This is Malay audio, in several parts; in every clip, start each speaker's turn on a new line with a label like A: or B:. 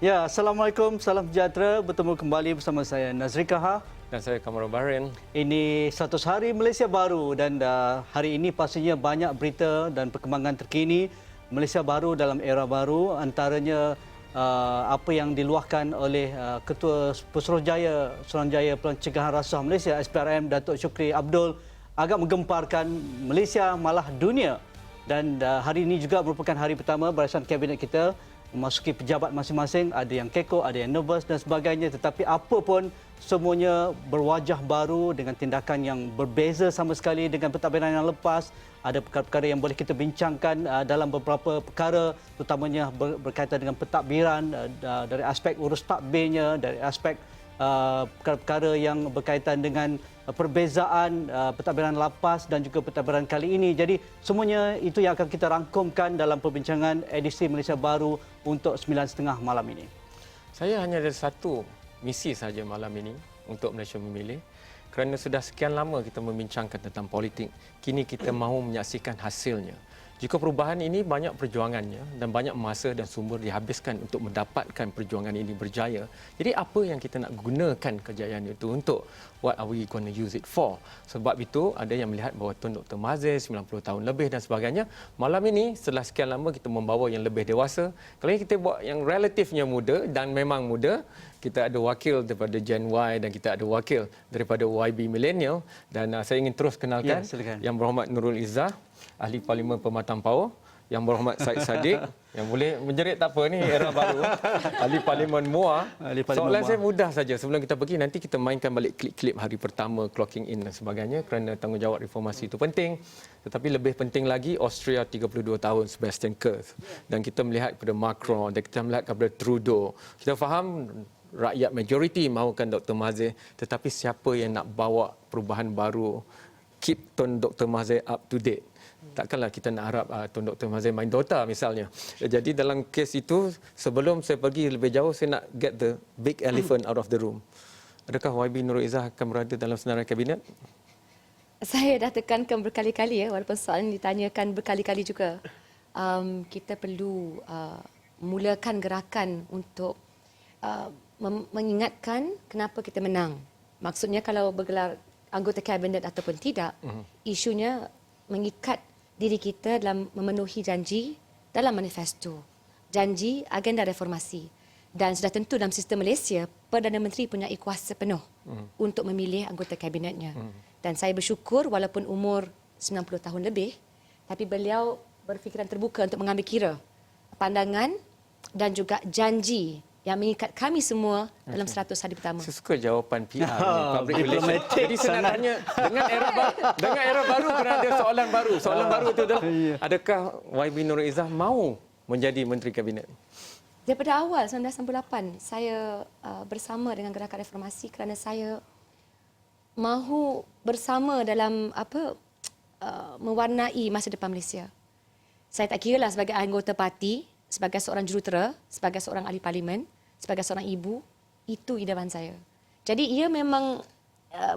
A: Ya, Assalamualaikum, salam sejahtera. Bertemu kembali bersama saya Nazri Kaha.
B: Dan saya Kamarul Bahrain.
A: Ini 100 hari Malaysia baru dan hari ini pastinya banyak berita dan perkembangan terkini Malaysia baru dalam era baru, antaranya apa yang diluahkan oleh Ketua Suruhanjaya Pencegahan Rasuah Malaysia SPRM Datuk Syukri Abdul agak menggemparkan Malaysia malah dunia. Dan hari ini juga merupakan hari pertama barisan kabinet kita memasuki pejabat masing-masing, ada yang kekok, ada yang nervous dan sebagainya, tetapi apa pun semuanya berwajah baru dengan tindakan yang berbeza sama sekali dengan pentadbiran yang lepas. Ada perkara-perkara yang boleh kita bincangkan dalam beberapa perkara, terutamanya berkaitan dengan pentadbiran dari aspek urus takbirnya, dari aspek perkara-perkara yang berkaitan dengan perbezaan pentadbiran lapas dan juga pentadbiran kali ini. Jadi semuanya itu yang akan kita rangkumkan dalam perbincangan edisi Malaysia Baru untuk 9.30 malam ini.
B: Saya hanya ada satu misi saja malam ini untuk Malaysia Memilih. Kerana sudah sekian lama kita membincangkan tentang politik, kini kita mahu menyaksikan hasilnya. Jika perubahan ini banyak perjuangannya dan banyak masa dan sumber dihabiskan untuk mendapatkan perjuangan ini berjaya. Jadi apa yang kita nak gunakan kejayaan itu untuk? What are we going to use it for? Sebab itu ada yang melihat bahawa Tun Dr. Mahathir 90 tahun lebih dan sebagainya. Malam ini setelah sekian lama kita membawa yang lebih dewasa. Kalau kita buat yang relatifnya muda dan memang muda, kita ada wakil daripada Gen Y dan kita ada wakil daripada YB Millennial. Dan saya ingin terus kenalkan Yang Berhormat Nurul Izzah, Ahli Parlimen Pematang Power, Yang Berhormat Syed Saddiq, yang boleh menjerit tak apa, ni era baru, Ahli Parlimen MUA. Soalan saya mudah saja, sebelum kita pergi nanti kita mainkan balik klip-klip hari pertama, clocking in dan sebagainya, kerana tanggungjawab reformasi itu penting. Tetapi lebih penting lagi, Austria 32 tahun, Sebastian Kurz. Dan kita melihat kepada Macron, dan kita melihat kepada Trudeau. Kita faham rakyat majoriti mahukan Dr. Mahathir, tetapi siapa yang nak bawa perubahan baru, keep Tun Dr. Mahathir up to date? Takkanlah kita nak harap Tun Dr. Mahathir main Dota misalnya. Jadi dalam kes itu, sebelum saya pergi lebih jauh, saya nak get the big elephant out of the room. Adakah YB Nurul Izzah akan berada dalam senarai kabinet?
C: Saya dah tekankan berkali-kali, walaupun soalan ditanyakan berkali-kali juga. Kita perlu mulakan gerakan untuk mengingatkan kenapa kita menang. Maksudnya kalau bergelar anggota kabinet ataupun tidak, isunya mengikat diri kita dalam memenuhi janji dalam manifesto, janji agenda reformasi. Dan sudah tentu dalam sistem Malaysia, Perdana Menteri punya kuasa penuh untuk memilih anggota kabinetnya. Dan saya bersyukur walaupun umur 90 tahun lebih, tapi beliau berfikiran terbuka untuk mengambil kira pandangan dan juga janji yang mengikat kami semua dalam 100 hari pertama.
B: Saya suka jawapan PR ni, public relations. Jadi saya nak tanya, dengan era baru kena ada soalan baru. Soalan baru itu adalah, adakah YB Nurul Izzah mahu menjadi Menteri Kabinet?
C: Daripada awal 1998, saya bersama dengan Gerakan Reformasi kerana saya mahu bersama dalam mewarnai masa depan Malaysia. Saya tak kira lah sebagai anggota parti, sebagai seorang jurutera, sebagai seorang ahli parlimen, sebagai seorang ibu, itu idaman saya. Jadi ia memang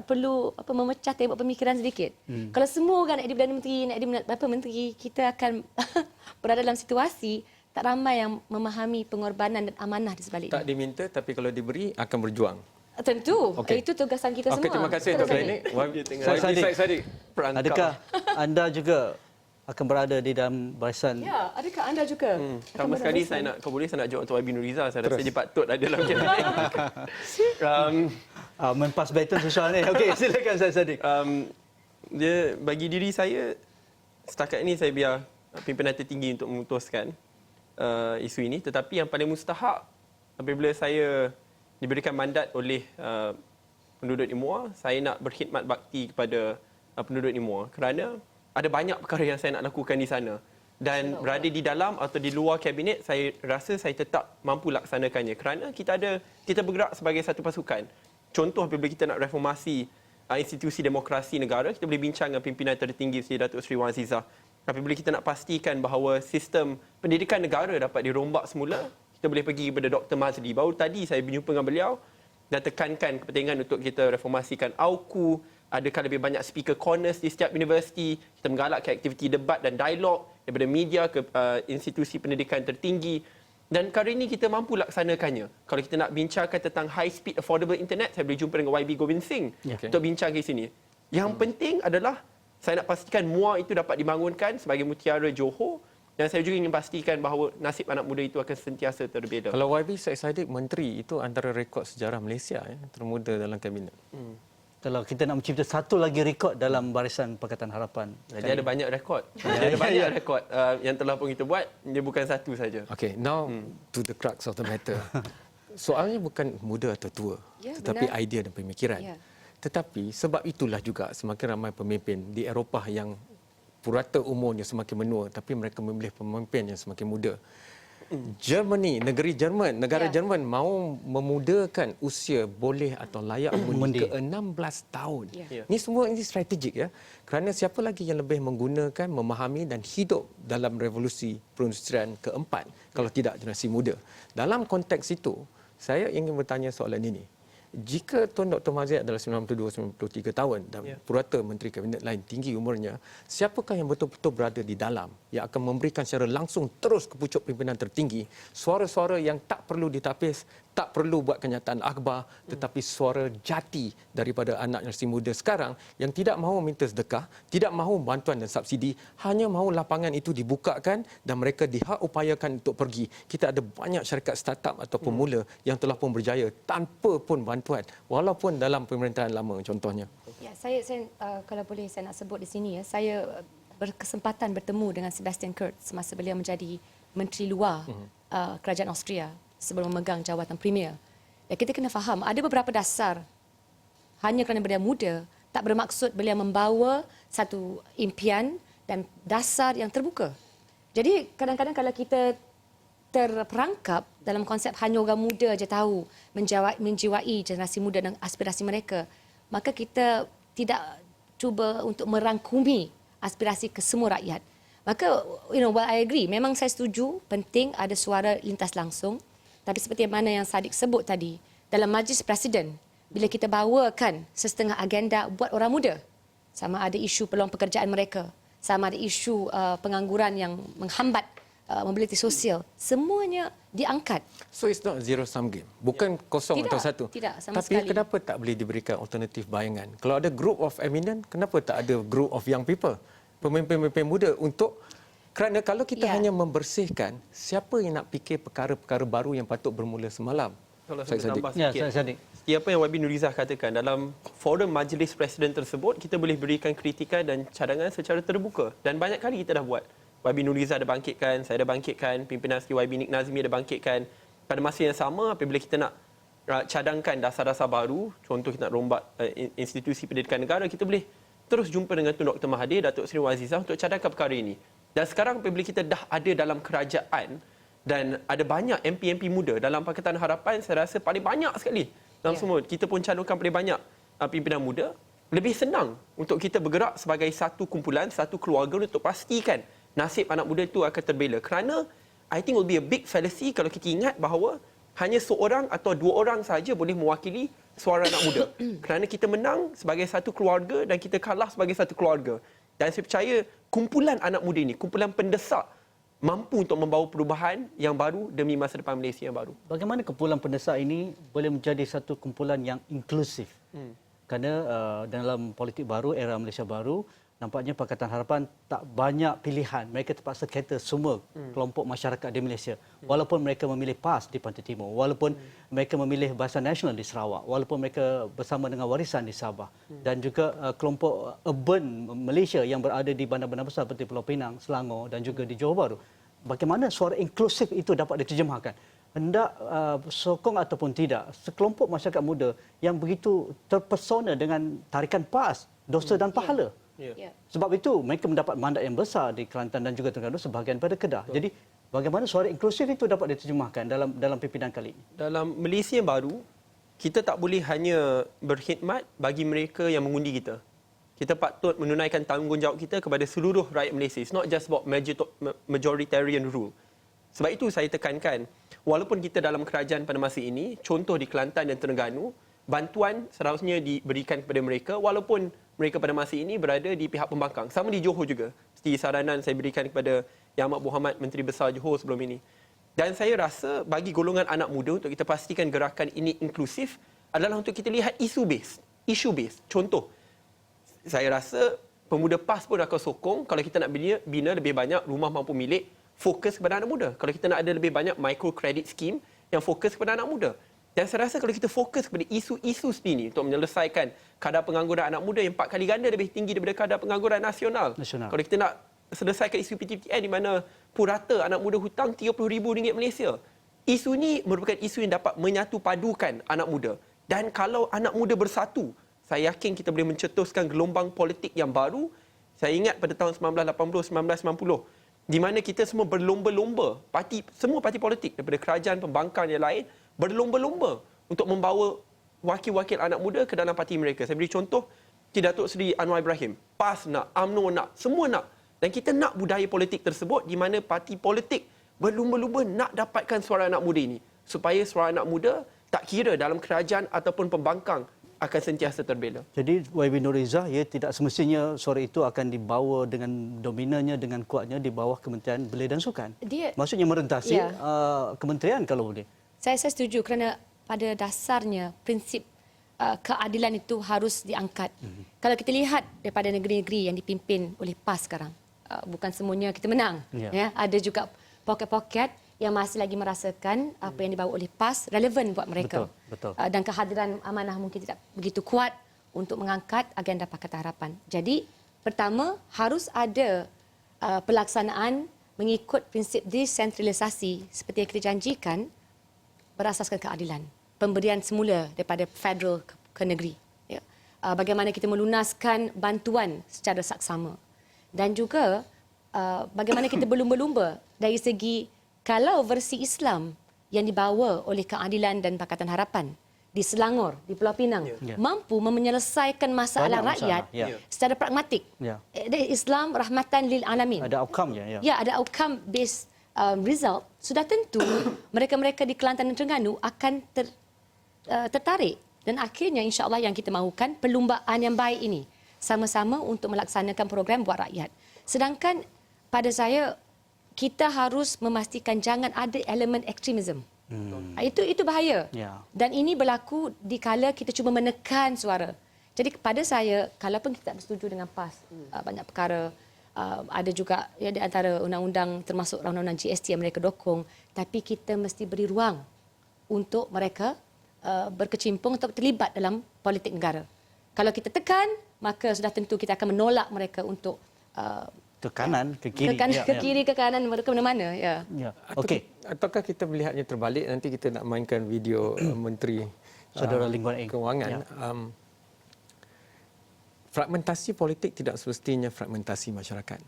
C: perlu memecah tembok pemikiran sedikit. Kalau semua orang nak jadi Perdana Menteri, nak jadi menteri, kita akan berada dalam situasi tak ramai yang memahami pengorbanan dan amanah di sebaliknya.
B: Tak diminta, tapi kalau diberi akan berjuang.
C: Tentu, itu tugasan kita semua.
B: Terima kasih Dr. Ini.
A: Syed Saddiq, adakah anda juga akan berada di dalam barisan?
C: Ya, adakah anda juga?
D: Sama sekali kalau boleh saya nak jawab untuk YB Nurul Izzah. Saya rasa dia patut ada dalam kabinet.
A: Mempas baton sosial ni. Okey, silakan Syed Saddiq.
D: Dia bagi diri saya, setakat ini saya biar pimpinan tertinggi untuk memutuskan isu ini. Tetapi yang paling mustahak apabila saya diberikan mandat oleh penduduk di MUA, saya nak berkhidmat bakti kepada penduduk di MUA kerana ada banyak perkara yang saya nak lakukan di sana. Dan berada di dalam atau di luar kabinet, saya rasa saya tetap mampu laksanakannya. Kerana kita bergerak sebagai satu pasukan. Contoh apabila kita nak reformasi institusi demokrasi negara, kita boleh bincang dengan pimpinan tertinggi Sri Datuk Sri Wan Azizah. Apabila kita nak pastikan bahawa sistem pendidikan negara dapat dirombak semula, kita boleh pergi kepada Dr. Mazli. Baru tadi saya berjumpa dengan beliau dan tekankan kepentingan untuk kita reformasikan AUKU, adakah lebih banyak speaker corners di setiap universiti, kita menggalakkan aktiviti debat dan dialog daripada media ke institusi pendidikan tertinggi. Dan kali ini kita mampu laksanakannya. Kalau kita nak bincangkan tentang high speed affordable internet, saya boleh jumpa dengan YB Govind Singh untuk bincang di sini. Yang penting adalah saya nak pastikan MUA itu dapat dibangunkan sebagai mutiara Johor, dan saya juga ingin pastikan bahawa nasib anak muda itu akan sentiasa terbela.
B: Kalau YB Syed Saddiq menteri, itu antara rekod sejarah Malaysia termuda dalam kabinet.
A: Kalau kita nak mencipta satu lagi rekod dalam barisan Pakatan Harapan.
D: Dia ada banyak rekod. Dia ada banyak rekod yang telah pun kita buat. Dia bukan satu saja.
B: Okay, now to the crux of the matter. Soalnya bukan muda atau tua,
C: Ya,
B: tetapi
C: benar.
B: idea dan pemikiran.
C: Ya.
B: Tetapi sebab itulah juga semakin ramai pemimpin di Eropah yang purata umurnya semakin menua, tapi mereka memilih pemimpin yang semakin muda. Germany, negeri Jerman, negara
C: Ya.
B: Jerman mahu memudakan usia boleh atau layak mengundi ke 16 tahun.
C: Ya.
B: Ini semua ini strategik ya. Kerana siapa lagi yang lebih menggunakan, memahami dan hidup dalam revolusi perindustrian keempat kalau tidak generasi muda. Dalam konteks itu, saya ingin bertanya soalan ini. Jika Tuan Dr. Mahathir adalah 92-93 tahun dan purata Menteri Kabinet lain tinggi umurnya, siapakah yang betul-betul berada di dalam yang akan memberikan secara langsung terus ke pucuk pimpinan tertinggi suara-suara yang tak perlu ditapis, tak perlu buat kenyataan akhbar, tetapi suara jati daripada anak generasi muda sekarang yang tidak mahu minta sedekah, tidak mahu bantuan dan subsidi, hanya mahu lapangan itu dibukakan dan mereka dihak upayakan untuk pergi. Kita ada banyak syarikat startup atau pemula yang telah pun berjaya tanpa pun bantuan, walaupun dalam pemerintahan lama contohnya.
C: Ya, saya kalau boleh saya nak sebut di sini ya, saya berkesempatan bertemu dengan Sebastian Kurz semasa beliau menjadi Menteri Luar Kerajaan Austria sebelum memegang jawatan Premier. Dan kita kena faham ada beberapa dasar hanya kerana beliau muda tak bermaksud beliau membawa satu impian dan dasar yang terbuka. Jadi kadang-kadang kalau kita terperangkap dalam konsep hanya orang muda je tahu menjiwai generasi muda dan aspirasi mereka, maka kita tidak cuba untuk merangkumi aspirasi ke semua rakyat. Maka, while I agree, memang saya setuju penting ada suara lintas langsung. Tapi seperti mana yang Saddiq sebut tadi, dalam Majlis Presiden, bila kita bawakan sesetengah agenda buat orang muda, sama ada isu peluang pekerjaan mereka, sama ada isu pengangguran yang menghambat mobiliti sosial, semuanya diangkat.
B: So it's not zero sum game. Bukan kosong
C: Tidak,
B: atau satu.
C: tidak, sama
B: Tapi
C: sekali.
B: kenapa tak boleh diberikan alternatif bayangan? Kalau ada group of eminent, kenapa tak ada group of young people? Pemimpin-pemimpin muda untuk, kerana kalau kita hanya membersihkan, siapa yang nak fikir perkara-perkara baru yang patut bermula semalam?
D: Kalau saya boleh tambah
A: Ya,
D: sikit.
A: saya Saddiq.
D: Seperti apa yang YB Nurizah katakan, dalam forum Majlis Presiden tersebut, kita boleh berikan kritikan dan cadangan secara terbuka. Dan banyak kali kita dah buat. YB Nurizah ada bangkitkan, saya ada bangkitkan, pimpinan seperti YB Nik Nazmi ada bangkitkan. Pada masa yang sama, apabila kita nak cadangkan dasar-dasar baru, contoh kita nak rombat institusi pendidikan negara, kita boleh terus jumpa dengan Tun Dr. Mahathir, Datuk Seri Wan Azizah untuk cadangkan perkara ini. Dan sekarang apabila kita dah ada dalam kerajaan dan ada banyak MP-MP muda dalam Pakatan Harapan, saya rasa paling banyak sekali dalam semua. Kita pun calonkan paling banyak pimpinan muda. Lebih senang untuk kita bergerak sebagai satu kumpulan, satu keluarga untuk pastikan nasib anak muda itu akan terbela. Kerana I think will be a big fallacy kalau kita ingat bahawa hanya seorang atau dua orang sahaja boleh mewakili suara anak muda. Kerana kita menang sebagai satu keluarga dan kita kalah sebagai satu keluarga. Dan saya percaya kumpulan anak muda ini, kumpulan pendesak, mampu untuk membawa perubahan yang baru demi masa depan Malaysia yang baru.
A: Bagaimana kumpulan pendesak ini boleh menjadi satu kumpulan yang inklusif? Kerana dalam politik baru, era Malaysia baru, nampaknya Pakatan Harapan tak banyak pilihan. Mereka terpaksa cater semua kelompok masyarakat di Malaysia. Walaupun mereka memilih PAS di Pantai Timur, walaupun mereka memilih Barisan Nasional di Sarawak, walaupun mereka bersama dengan Warisan di Sabah, dan juga kelompok urban Malaysia yang berada di bandar-bandar besar seperti Pulau Pinang, Selangor dan juga di Johor Bahru. Bagaimana suara inklusif itu dapat diterjemahkan? Hendak sokong ataupun tidak, sekelompok masyarakat muda yang begitu terpesona dengan tarikan PAS, dosa dan pahala.
C: Ya.
A: Sebab itu mereka mendapat mandat yang besar di Kelantan dan juga Terengganu sebahagian pada Kedah. Jadi bagaimana suara inklusif itu dapat diterjemahkan dalam pimpinan kali ini?
D: Dalam Malaysia yang baru, kita tak boleh hanya berkhidmat bagi mereka yang mengundi kita. Kita patut menunaikan tanggungjawab kita kepada seluruh rakyat Malaysia. It's not just about majoritarian rule. Sebab itu saya tekankan, walaupun kita dalam kerajaan pada masa ini, contoh di Kelantan dan Terengganu, bantuan seharusnya diberikan kepada mereka walaupun mereka pada masa ini berada di pihak pembangkang. Sama di Johor juga. Seperti saranan saya berikan kepada Yang Amat Berhormat Menteri Besar Johor sebelum ini. Dan saya rasa bagi golongan anak muda untuk kita pastikan gerakan ini inklusif adalah untuk kita lihat isu base. Contoh, saya rasa pemuda PAS pun akan sokong kalau kita nak bina lebih banyak rumah mampu milik fokus kepada anak muda. Kalau kita nak ada lebih banyak micro credit scheme yang fokus kepada anak muda. Dan saya rasa kalau kita fokus kepada isu-isu seperti ini untuk menyelesaikan kadar pengangguran anak muda yang 4 kali ganda lebih tinggi daripada kadar pengangguran nasional. Kalau kita nak selesaikan isu PTPTN di mana purata anak muda hutang RM30,000 Malaysia. Isu ini merupakan isu yang dapat menyatu padukan anak muda. Dan kalau anak muda bersatu, saya yakin kita boleh mencetuskan gelombang politik yang baru. Saya ingat pada tahun 1980, 1990, di mana kita semua berlomba-lomba, semua parti politik daripada kerajaan, pembangkang yang lain, berlomba-lomba untuk membawa wakil-wakil anak muda ke dalam parti mereka. Saya beri contoh, Datuk Seri Anwar Ibrahim, PAS nak, UMNO nak, semua nak. Dan kita nak budaya politik tersebut di mana parti politik berlumba-lumba nak dapatkan suara anak muda ini. Supaya suara anak muda tak kira dalam kerajaan ataupun pembangkang akan sentiasa terbela.
A: Jadi YB Nuriza, ya, tidak semestinya suara itu akan dibawa dengan dominannya, dengan kuatnya di bawah Kementerian Belia dan Sukan. Maksudnya merentasi kementerian kalau boleh.
C: Saya setuju kerana pada dasarnya prinsip keadilan itu harus diangkat. Kalau kita lihat daripada negeri-negeri yang dipimpin oleh PAS sekarang, bukan semuanya kita menang. Ya, ada juga poket-poket yang masih lagi merasakan apa yang dibawa oleh PAS relevan buat mereka.
A: Betul.
C: Dan kehadiran amanah mungkin tidak begitu kuat untuk mengangkat agenda Pakatan Harapan. Jadi, pertama harus ada pelaksanaan mengikut prinsip desentralisasi seperti yang kita janjikan berasaskan keadilan. Pemberian semula daripada federal ke negeri. Ya. Bagaimana kita melunaskan bantuan secara saksama. Dan juga bagaimana kita berlumba-lumba dari segi kalau versi Islam yang dibawa oleh Keadilan dan Pakatan Harapan di Selangor, di Pulau Pinang, mampu menyelesaikan masalah rakyat secara pragmatik. Islam rahmatan lil alamin.
A: Ada outcome-nya.
C: Ya, ada outcome based result. Sudah tentu mereka-mereka di Kelantan dan Terengganu akan tertarik. Dan akhirnya insya-Allah yang kita mahukan perlumbaan yang baik ini sama-sama untuk melaksanakan program buat rakyat. Sedangkan pada saya kita harus memastikan jangan ada elemen ekstremisme. Itu bahaya. Dan ini berlaku dikala kita cuba menekan suara. Jadi kepada saya, kalaupun kita tak bersetuju dengan PAS, banyak perkara, ada juga di antara undang-undang termasuk undang-undang GST yang mereka dokong, tapi kita mesti beri ruang untuk mereka berkecimpung atau terlibat dalam politik negara. Kalau kita tekan, maka sudah tentu kita akan menolak mereka untuk
A: ke kanan, ke kiri.
C: Ke kiri, ke kanan, ke mana-mana.
A: Okey.
B: Ataukah kita melihatnya terbalik, nanti kita nak mainkan video Menteri
A: Saudara Lee Kuan Yew
B: Kewangan. Fragmentasi politik tidak semestinya fragmentasi masyarakat.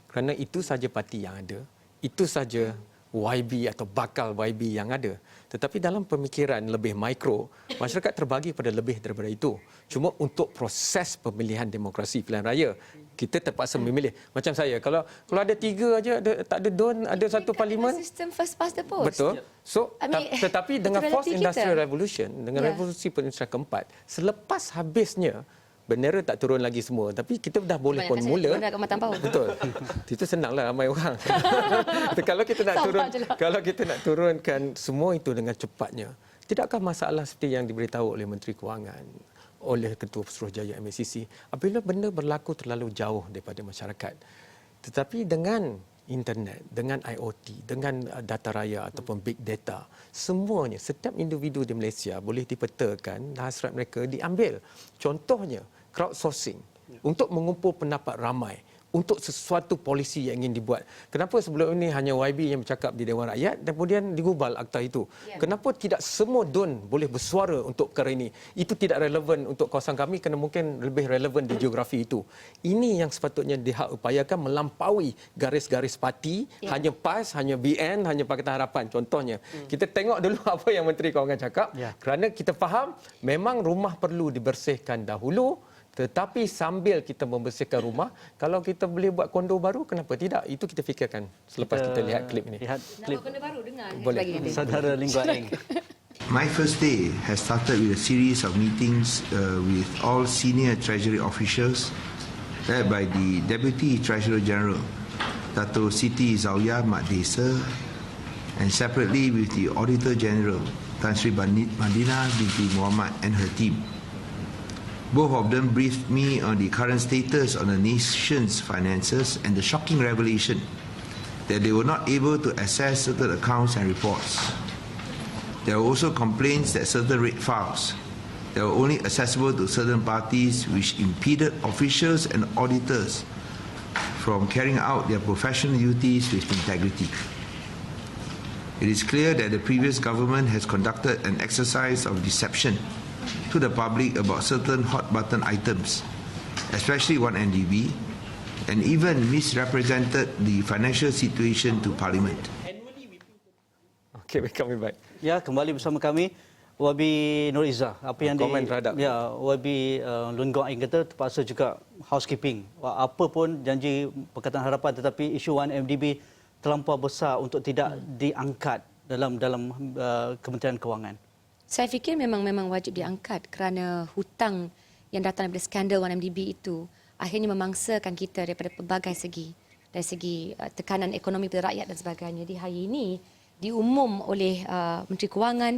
B: Kerana itu saja parti yang ada, itu saja YB atau bakal YB yang ada. Tetapi dalam pemikiran lebih mikro, masyarakat terbagi pada lebih daripada itu. Cuma untuk proses pemilihan demokrasi pilihan raya, kita terpaksa memilih. Macam saya, kalau ada 3 aja, tak ada DUN, ada satu parlimen.
C: Sistem first past the post.
B: Betul. So, tetapi dengan Fourth Industrial Revolution, dengan revolusi perindustrian keempat, selepas habisnya, bendera tak turun lagi semua, tapi kita dah boleh pun mula. Betul. Itu senanglah ramai orang. Kalau kita nak turunkan semua itu dengan cepatnya, tidakkah masalah seperti yang diberitahu oleh Menteri Kewangan, oleh Ketua Pesuruhjaya MACC, apabila benda berlaku terlalu jauh daripada masyarakat. Tetapi dengan internet, dengan IoT, dengan data raya ataupun big data, semuanya, setiap individu di Malaysia boleh dipetakan, hasrat mereka diambil. Contohnya, crowdsourcing untuk mengumpul pendapat ramai untuk sesuatu polisi yang ingin dibuat. Kenapa sebelum ini hanya YB yang bercakap di Dewan Rakyat dan kemudian digubal akta itu? Kenapa tidak semua DUN boleh bersuara untuk perkara ini? Itu tidak relevan untuk kawasan kami kerana mungkin lebih relevan di geografi itu. Ini yang sepatutnya diupayakan melampaui garis-garis parti, hanya PAS, hanya BN, hanya Pakatan Harapan. Contohnya, kita tengok dulu apa yang Menteri Kewangan cakap kerana kita faham memang rumah perlu dibersihkan dahulu. Tetapi sambil kita membersihkan rumah, kalau kita boleh buat kondo baru, kenapa tidak? Itu kita fikirkan selepas kita lihat klip ini.
C: Nak buat kondo baru, dengar.
B: Boleh.
A: Saudara Lee Kuan Yew.
E: My first day has started with a series of meetings with all senior Treasury officials led by the Deputy Treasurer General, Dato' Siti Zawiya Mak Desa, and separately with the Auditor General, Tan Sri Madinah binti Muhammad and her team. Both of them briefed me on the current status on the nation's finances and the shocking revelation that they were not able to access certain accounts and reports. There were also complaints that certain rate files that were only accessible to certain parties, which impeded officials and auditors from carrying out their professional duties with integrity. It is clear that the previous government has conducted an exercise of deception to the public about certain hot button items, especially 1MDB, and even misrepresented the financial situation to Parliament.
B: Okey, kami baik.
A: Ya, kembali bersama kami Wabi Nur Izzah. Apa yang
B: komen terhadap
A: Wabi Lun Gong Aing kata terpaksa juga housekeeping. Apa pun janji Pakatan Harapan, tetapi isu 1MDB terlampau besar untuk tidak diangkat dalam Kementerian Kewangan.
C: Saya fikir memang wajib diangkat kerana hutang yang datang daripada skandal 1MDB itu akhirnya memangsakan kita daripada pelbagai segi. Dari segi tekanan ekonomi kepada rakyat dan sebagainya. Di hari ini diumum oleh Menteri Kewangan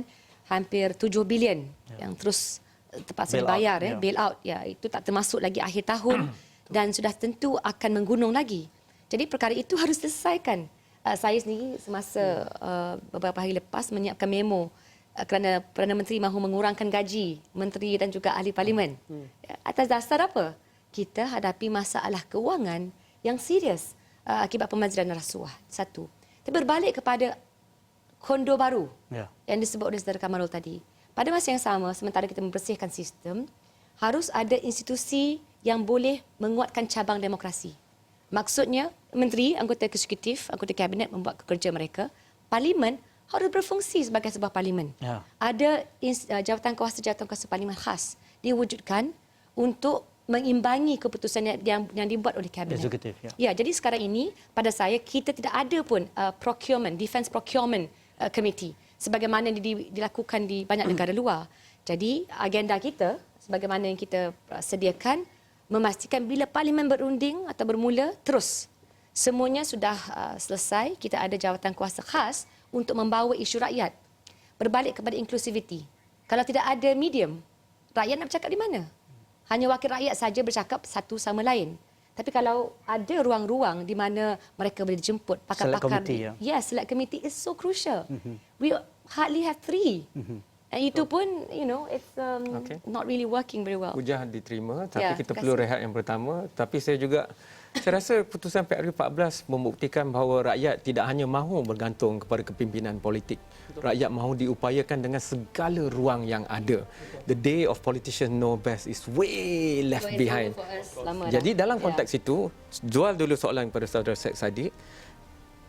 C: hampir 7 bilion yang terus terpaksa dibayar, bail out. Ya, itu tak termasuk lagi akhir tahun dan sudah tentu akan menggunung lagi. Jadi perkara itu harus selesaikan. Saya sendiri semasa beberapa hari lepas menyiapkan memo kerana Perdana Menteri mahu mengurangkan gaji menteri dan juga ahli parlimen. Atas dasar apa? Kita hadapi masalah kewangan yang serius akibat pemaziran rasuah. Satu. Tapi berbalik kepada kondo baru yang disebut oleh Saudara Kamarul tadi. Pada masa yang sama, sementara kita membersihkan sistem, harus ada institusi yang boleh menguatkan cabang demokrasi. Maksudnya, menteri, anggota eksekutif, anggota kabinet membuat kerja mereka. Parlimen harus berfungsi sebagai sebuah parlimen. Ada jawatan kuasa parlimen khas diwujudkan untuk mengimbangi keputusan yang dibuat oleh kabinet.
A: Eksekutif,
C: ya, jadi sekarang ini pada saya kita tidak ada pun defense procurement committee sebagaimana dilakukan di banyak negara luar. Jadi agenda kita sebagaimana yang kita sediakan memastikan bila parlimen berunding atau bermula terus semuanya sudah selesai, kita ada jawatan kuasa khas untuk membawa isu rakyat. Berbalik kepada inklusiviti. Kalau tidak ada medium, rakyat nak bercakap di mana? Hanya wakil rakyat saja bercakap satu sama lain. Tapi kalau ada ruang-ruang di mana mereka boleh dijemput, pakar-pakar. Select committee is so crucial. We hardly have 3. And itu pun, it's not really working very well.
B: Hujah diterima, tapi kita perlu rehat yang pertama. Tapi saya rasa keputusan PRU 14 membuktikan bahawa rakyat tidak hanya mahu bergantung kepada kepimpinan politik. Rakyat mahu diupayakan dengan segala ruang yang ada. The day of politicians know best is way left behind. Jadi dalam konteks itu, jual dulu soalan kepada saudara Syed Saddiq.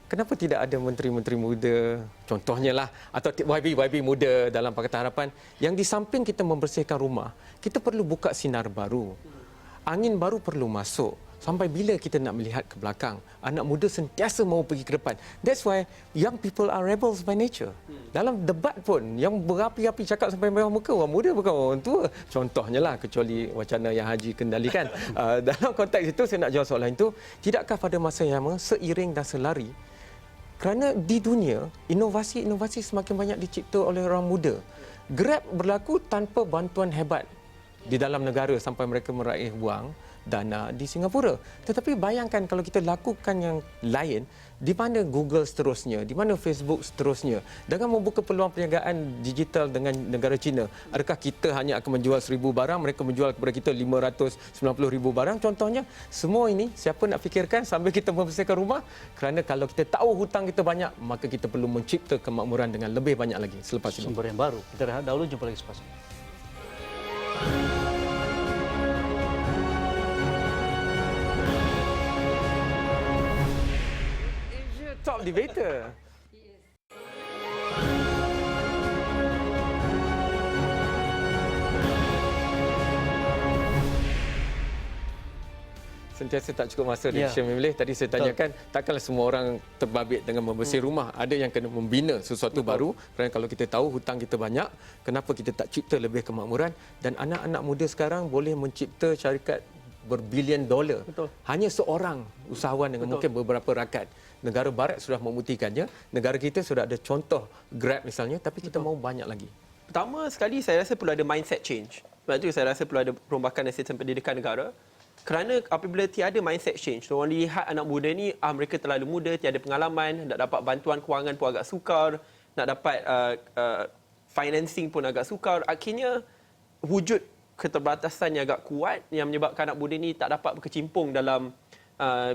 B: Kenapa tidak ada menteri-menteri muda, contohnya lah, atau YB muda dalam Pakatan Harapan, yang di samping kita membersihkan rumah, kita perlu buka sinar baru. Angin baru perlu masuk. Sampai bila kita nak melihat ke belakang? Anak muda sentiasa mahu pergi ke depan. That's why young people are rebels by nature. Dalam debat pun, yang berapi-api cakap sampai mewah muka, orang muda bukan orang tua. Contohnya lah, kecuali wacana yang Haji kendalikan. Dalam konteks itu, saya nak jawab soalan itu. Tidakkah pada masa yang sama, seiring dan selari, kerana di dunia, inovasi semakin banyak dicipta oleh orang muda. Grab berlaku tanpa bantuan hebat di dalam negara sampai mereka meraih wang dana di Singapura. Tetapi bayangkan kalau kita lakukan yang lain, di mana Google seterusnya, di mana Facebook seterusnya, dengan membuka peluang perniagaan digital dengan negara China. Adakah kita hanya akan menjual 1,000 barang, mereka menjual kepada kita 590,000 barang? Contohnya, semua ini siapa nak fikirkan sambil kita membersihkan rumah? Kerana kalau kita tahu hutang kita banyak, maka kita perlu mencipta kemakmuran dengan lebih banyak lagi selepas ini.
A: Sumber yang baru. Kita rehat dahulu, jumpa lagi selepas ini.
B: Top debater. Sentiasa tak cukup masa di Malaysia memilih. Tadi saya tanyakan, takkanlah semua orang terbabit dengan membersih rumah. Ada yang kena membina sesuatu baru. Kerana kalau kita tahu hutang kita banyak, kenapa kita tak cipta lebih kemakmuran? Dan anak-anak muda sekarang boleh mencipta syarikat berbilion dolar.
D: Betul.
B: Hanya seorang usahawan dengan mungkin beberapa rakan. Negara barat sudah membuktikannya, negara kita sudah ada contoh Grab misalnya, tapi kita mahu banyak lagi.
D: Pertama sekali saya rasa perlu ada mindset change. Sebab itu saya rasa perlu ada perombakan dari sistem pendidikan negara. Kerana apabila tiada mindset change, orang lihat anak muda ni mereka terlalu muda, tiada pengalaman, nak dapat bantuan kewangan pun agak sukar, nak dapat financing pun agak sukar. Akhirnya wujud keterbatasan yang agak kuat yang menyebabkan anak muda ni tak dapat berkecimpung dalam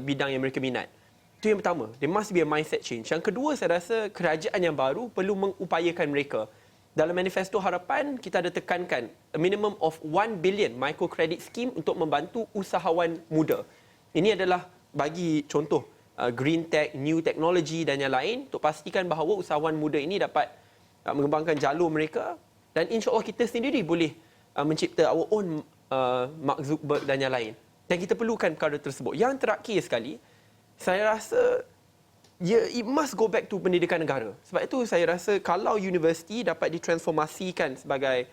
D: bidang yang mereka minat. Itu yang pertama. There must be a mindset change. Yang kedua, saya rasa kerajaan yang baru perlu mengupayakan mereka. Dalam manifesto harapan, kita ada tekankan a minimum of 1 billion microcredit scheme untuk membantu usahawan muda. Ini adalah bagi contoh green tech, new technology dan yang lain untuk pastikan bahawa usahawan muda ini dapat mengembangkan jalur mereka dan insya-Allah kita sendiri boleh mencipta our own Mark Zuckerberg dan yang lain. Dan kita perlukan perkara tersebut. Yang terakhir sekali, saya rasa it must go back to pendidikan negara. Sebab itu saya rasa kalau universiti dapat ditransformasikan sebagai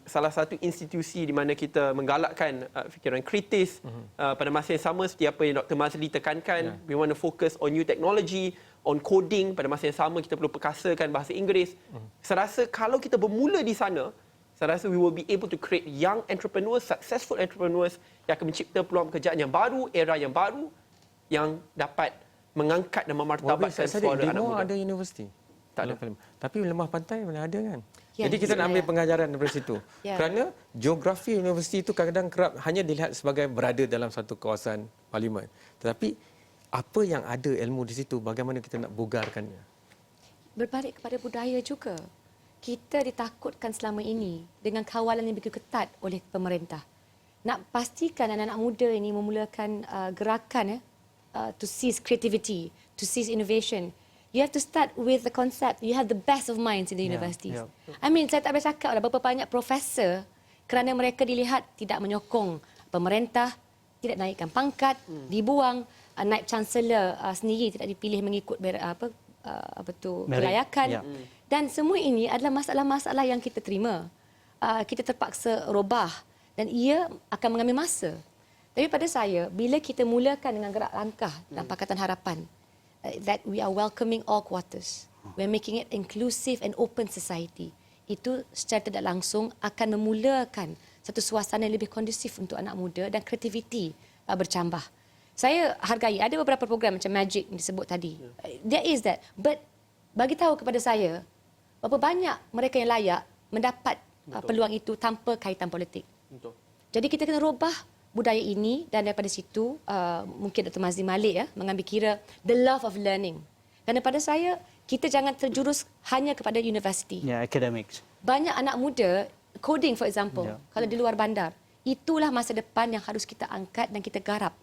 D: salah satu institusi di mana kita menggalakkan fikiran kritis pada masa yang sama seperti apa yang Dr. Mazli tekankan, we want to focus on new technology, on coding, pada masa yang sama kita perlu perkasakan bahasa Inggeris. Saya rasa kalau kita bermula di sana, saya rasa we will be able to create young entrepreneurs, successful entrepreneurs yang akan mencipta peluang pekerjaan yang baru, era yang baru yang dapat mengangkat dan memartabatkan suara anak muda.
B: Ada universiti. Tak ada parlimen. Tapi lemah pantai mana ada kan?
C: Ya,
B: Jadi kita nak ambil pengajaran daripada situ.
C: Ya.
B: Kerana geografi universiti itu kadang-kadang kerap hanya dilihat sebagai berada dalam satu kawasan parlimen. Tetapi apa yang ada ilmu di situ, bagaimana kita nak bugarkannya?
C: Berbalik kepada budaya juga. Kita ditakutkan selama ini dengan kawalan yang begitu ketat oleh pemerintah. Nak pastikan anak-anak muda ini memulakan gerakan to seize creativity, to seize innovation. You have to start with the concept. You have the best of minds in the universities. I mean, saya tak boleh cakap lah berapa banyak profesor kerana mereka dilihat tidak menyokong pemerintah, tidak naikkan pangkat, dibuang, naib chancellor sendiri tidak dipilih mengikut kelayakan. Dan semua ini adalah masalah-masalah yang kita terima. Kita terpaksa robah dan ia akan mengambil masa. Tapi pada saya, bila kita mulakan dengan gerak langkah dalam Pakatan Harapan, that we are welcoming all quarters. We're making it inclusive and open society. Itu secara tidak langsung akan memulakan satu suasana yang lebih kondusif untuk anak muda dan kreativiti bercambah. Saya hargai, ada beberapa program macam Magic yang disebut tadi. There is that. But bagi tahu kepada saya, berapa banyak mereka yang layak mendapat peluang itu tanpa kaitan politik.
D: Betul.
C: Jadi kita kena robah budaya ini dan daripada situ mungkin Dr. Mazli Malik mengambil kira the love of learning. Kerana pada saya kita jangan terjurus hanya kepada universiti.
A: Ya, academics.
C: Banyak anak muda coding for example, kalau di luar bandar, itulah masa depan yang harus kita angkat dan kita garap.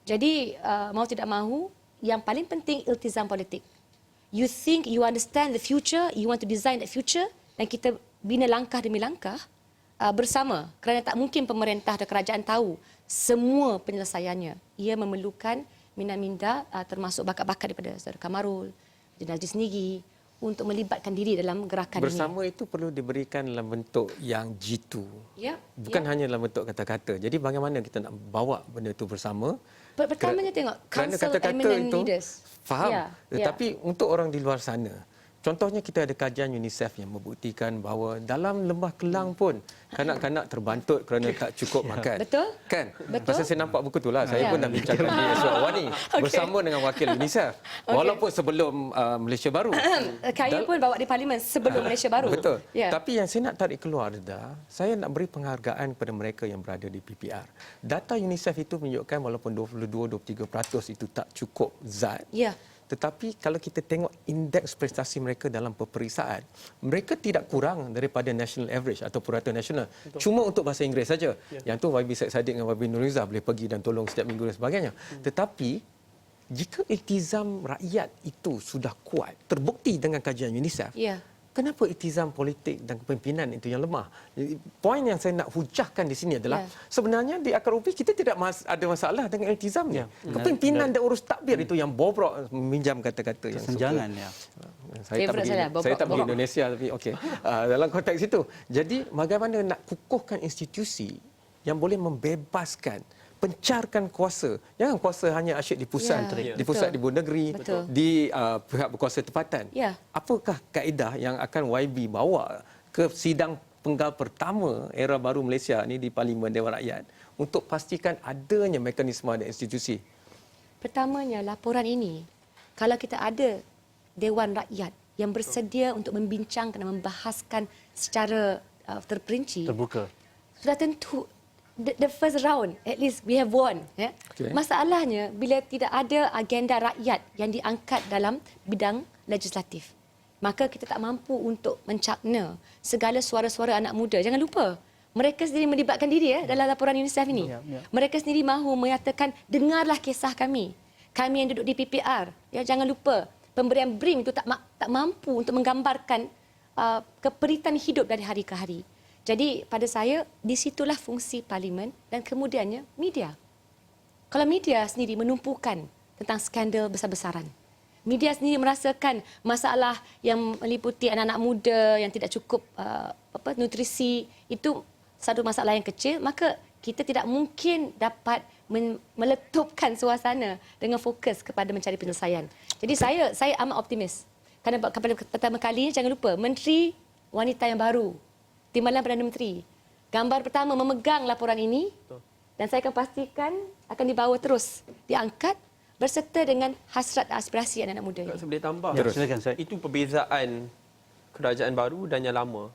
C: Jadi mau tidak mahu, yang paling penting iltizam politik. You think you understand the future, you want to design that future dan kita bina langkah demi langkah bersama, kerana tak mungkin pemerintah atau kerajaan tahu semua penyelesaiannya. Ia memerlukan minda-minda termasuk bakat-bakat daripada Saudara Kamarul, Najib sendiri untuk melibatkan diri dalam gerakan
B: Bersama
C: ini.
B: itu perlu diberikan dalam bentuk yang jitu.
C: Ya,
B: Bukan hanya dalam bentuk kata-kata. Jadi bagaimana kita nak bawa benda itu bersama?
C: Pertamanya tengok
B: Kerana
C: Council
B: kata-kata
C: Eminent
B: itu
C: Leaders.
B: faham.
C: Ya,
B: Tetapi untuk orang di luar sana, contohnya kita ada kajian UNICEF yang membuktikan bahawa dalam Lembah Kelang pun kanak-kanak terbantut kerana tak cukup makan.
C: Betul?
B: Kan?
C: Betul.
B: Pasal saya nampak buku itulah. Saya
C: Ya.
B: pun dah bincangkan di Esok Awani bersama dengan wakil UNICEF. Walaupun sebelum Malaysia Baru.
C: Kaya pun bawa di parlimen sebelum Malaysia Baru.
B: Betul.
C: Ya.
B: Tapi yang saya nak tarik keluar adalah saya nak beri penghargaan kepada mereka yang berada di PPR. Data UNICEF itu menunjukkan walaupun 22-23% itu tak cukup zat.
C: Ya.
B: Tetapi kalau kita tengok indeks prestasi mereka dalam peperiksaan, mereka tidak kurang daripada national average atau purata nasional. Cuma untuk bahasa Inggeris saja. Yang tu YB Syed Saddiq dengan YB Nuriza boleh pergi dan tolong setiap minggu dan sebagainya. Tetapi jika iltizam rakyat itu sudah kuat, terbukti dengan kajian UNICEF,
C: Ya.
B: kenapa iltizam politik dan kepimpinan itu yang lemah? Poin yang saya nak hujahkan di sini adalah sebenarnya di akar rumput kita tidak ada masalah dengan iltizamnya. Kepimpinan dan urus takbir itu yang bobrok, meminjam kata-kata yang
A: Kesenjangan,
B: suka.
A: ya.
B: Saya tak pergi Indonesia tapi okey. Dalam konteks itu. Jadi bagaimana nak kukuhkan institusi yang boleh membebaskan, pencarkan kuasa. Jangan kuasa hanya asyik di pusat,
C: Ya,
B: di pusat
C: betul.
B: di Ibu Negeri,
C: Betul.
B: di pihak berkuasa tempatan.
C: Ya.
B: Apakah kaedah yang akan YB bawa ke sidang penggal pertama era baru Malaysia ni di Parlimen Dewan Rakyat untuk pastikan adanya mekanisme dan institusi?
C: Pertamanya, laporan ini, kalau kita ada Dewan Rakyat yang bersedia untuk membincangkan dan membahaskan secara terperinci,
A: Terbuka.
C: sudah tentu the first round at least we have won, ya.
B: Okey.
C: Masalahnya bila tidak ada agenda rakyat yang diangkat dalam bidang legislatif, maka kita tak mampu untuk mencakna segala suara-suara anak muda. Jangan lupa, mereka sendiri melibatkan diri dalam laporan UNICEF ini.
A: Ya, ya.
C: Mereka sendiri mahu menyatakan, dengarlah kisah kami. Kami yang duduk di PPR. Ya, jangan lupa, pemberian BRIM itu tak mampu untuk menggambarkan keperitan hidup dari hari ke hari. Jadi pada saya, di situlah fungsi parlimen dan kemudiannya media. Kalau media sendiri menumpukan tentang skandal besar-besaran, media sendiri merasakan masalah yang meliputi anak-anak muda yang tidak cukup nutrisi, itu satu masalah yang kecil, maka kita tidak mungkin dapat meletupkan suasana dengan fokus kepada mencari penyelesaian. Jadi saya amat optimis. Kerana pada pertama kali, jangan lupa, Menteri Wanita yang baru, Timbalan Perdana Menteri, gambar pertama memegang laporan ini, dan saya akan pastikan akan dibawa terus, diangkat berserta dengan hasrat aspirasi anak-anak muda ini.
D: Saya boleh tambah.
A: Ya, silakan, Syed.
D: Itu perbezaan kerajaan baru dan yang lama.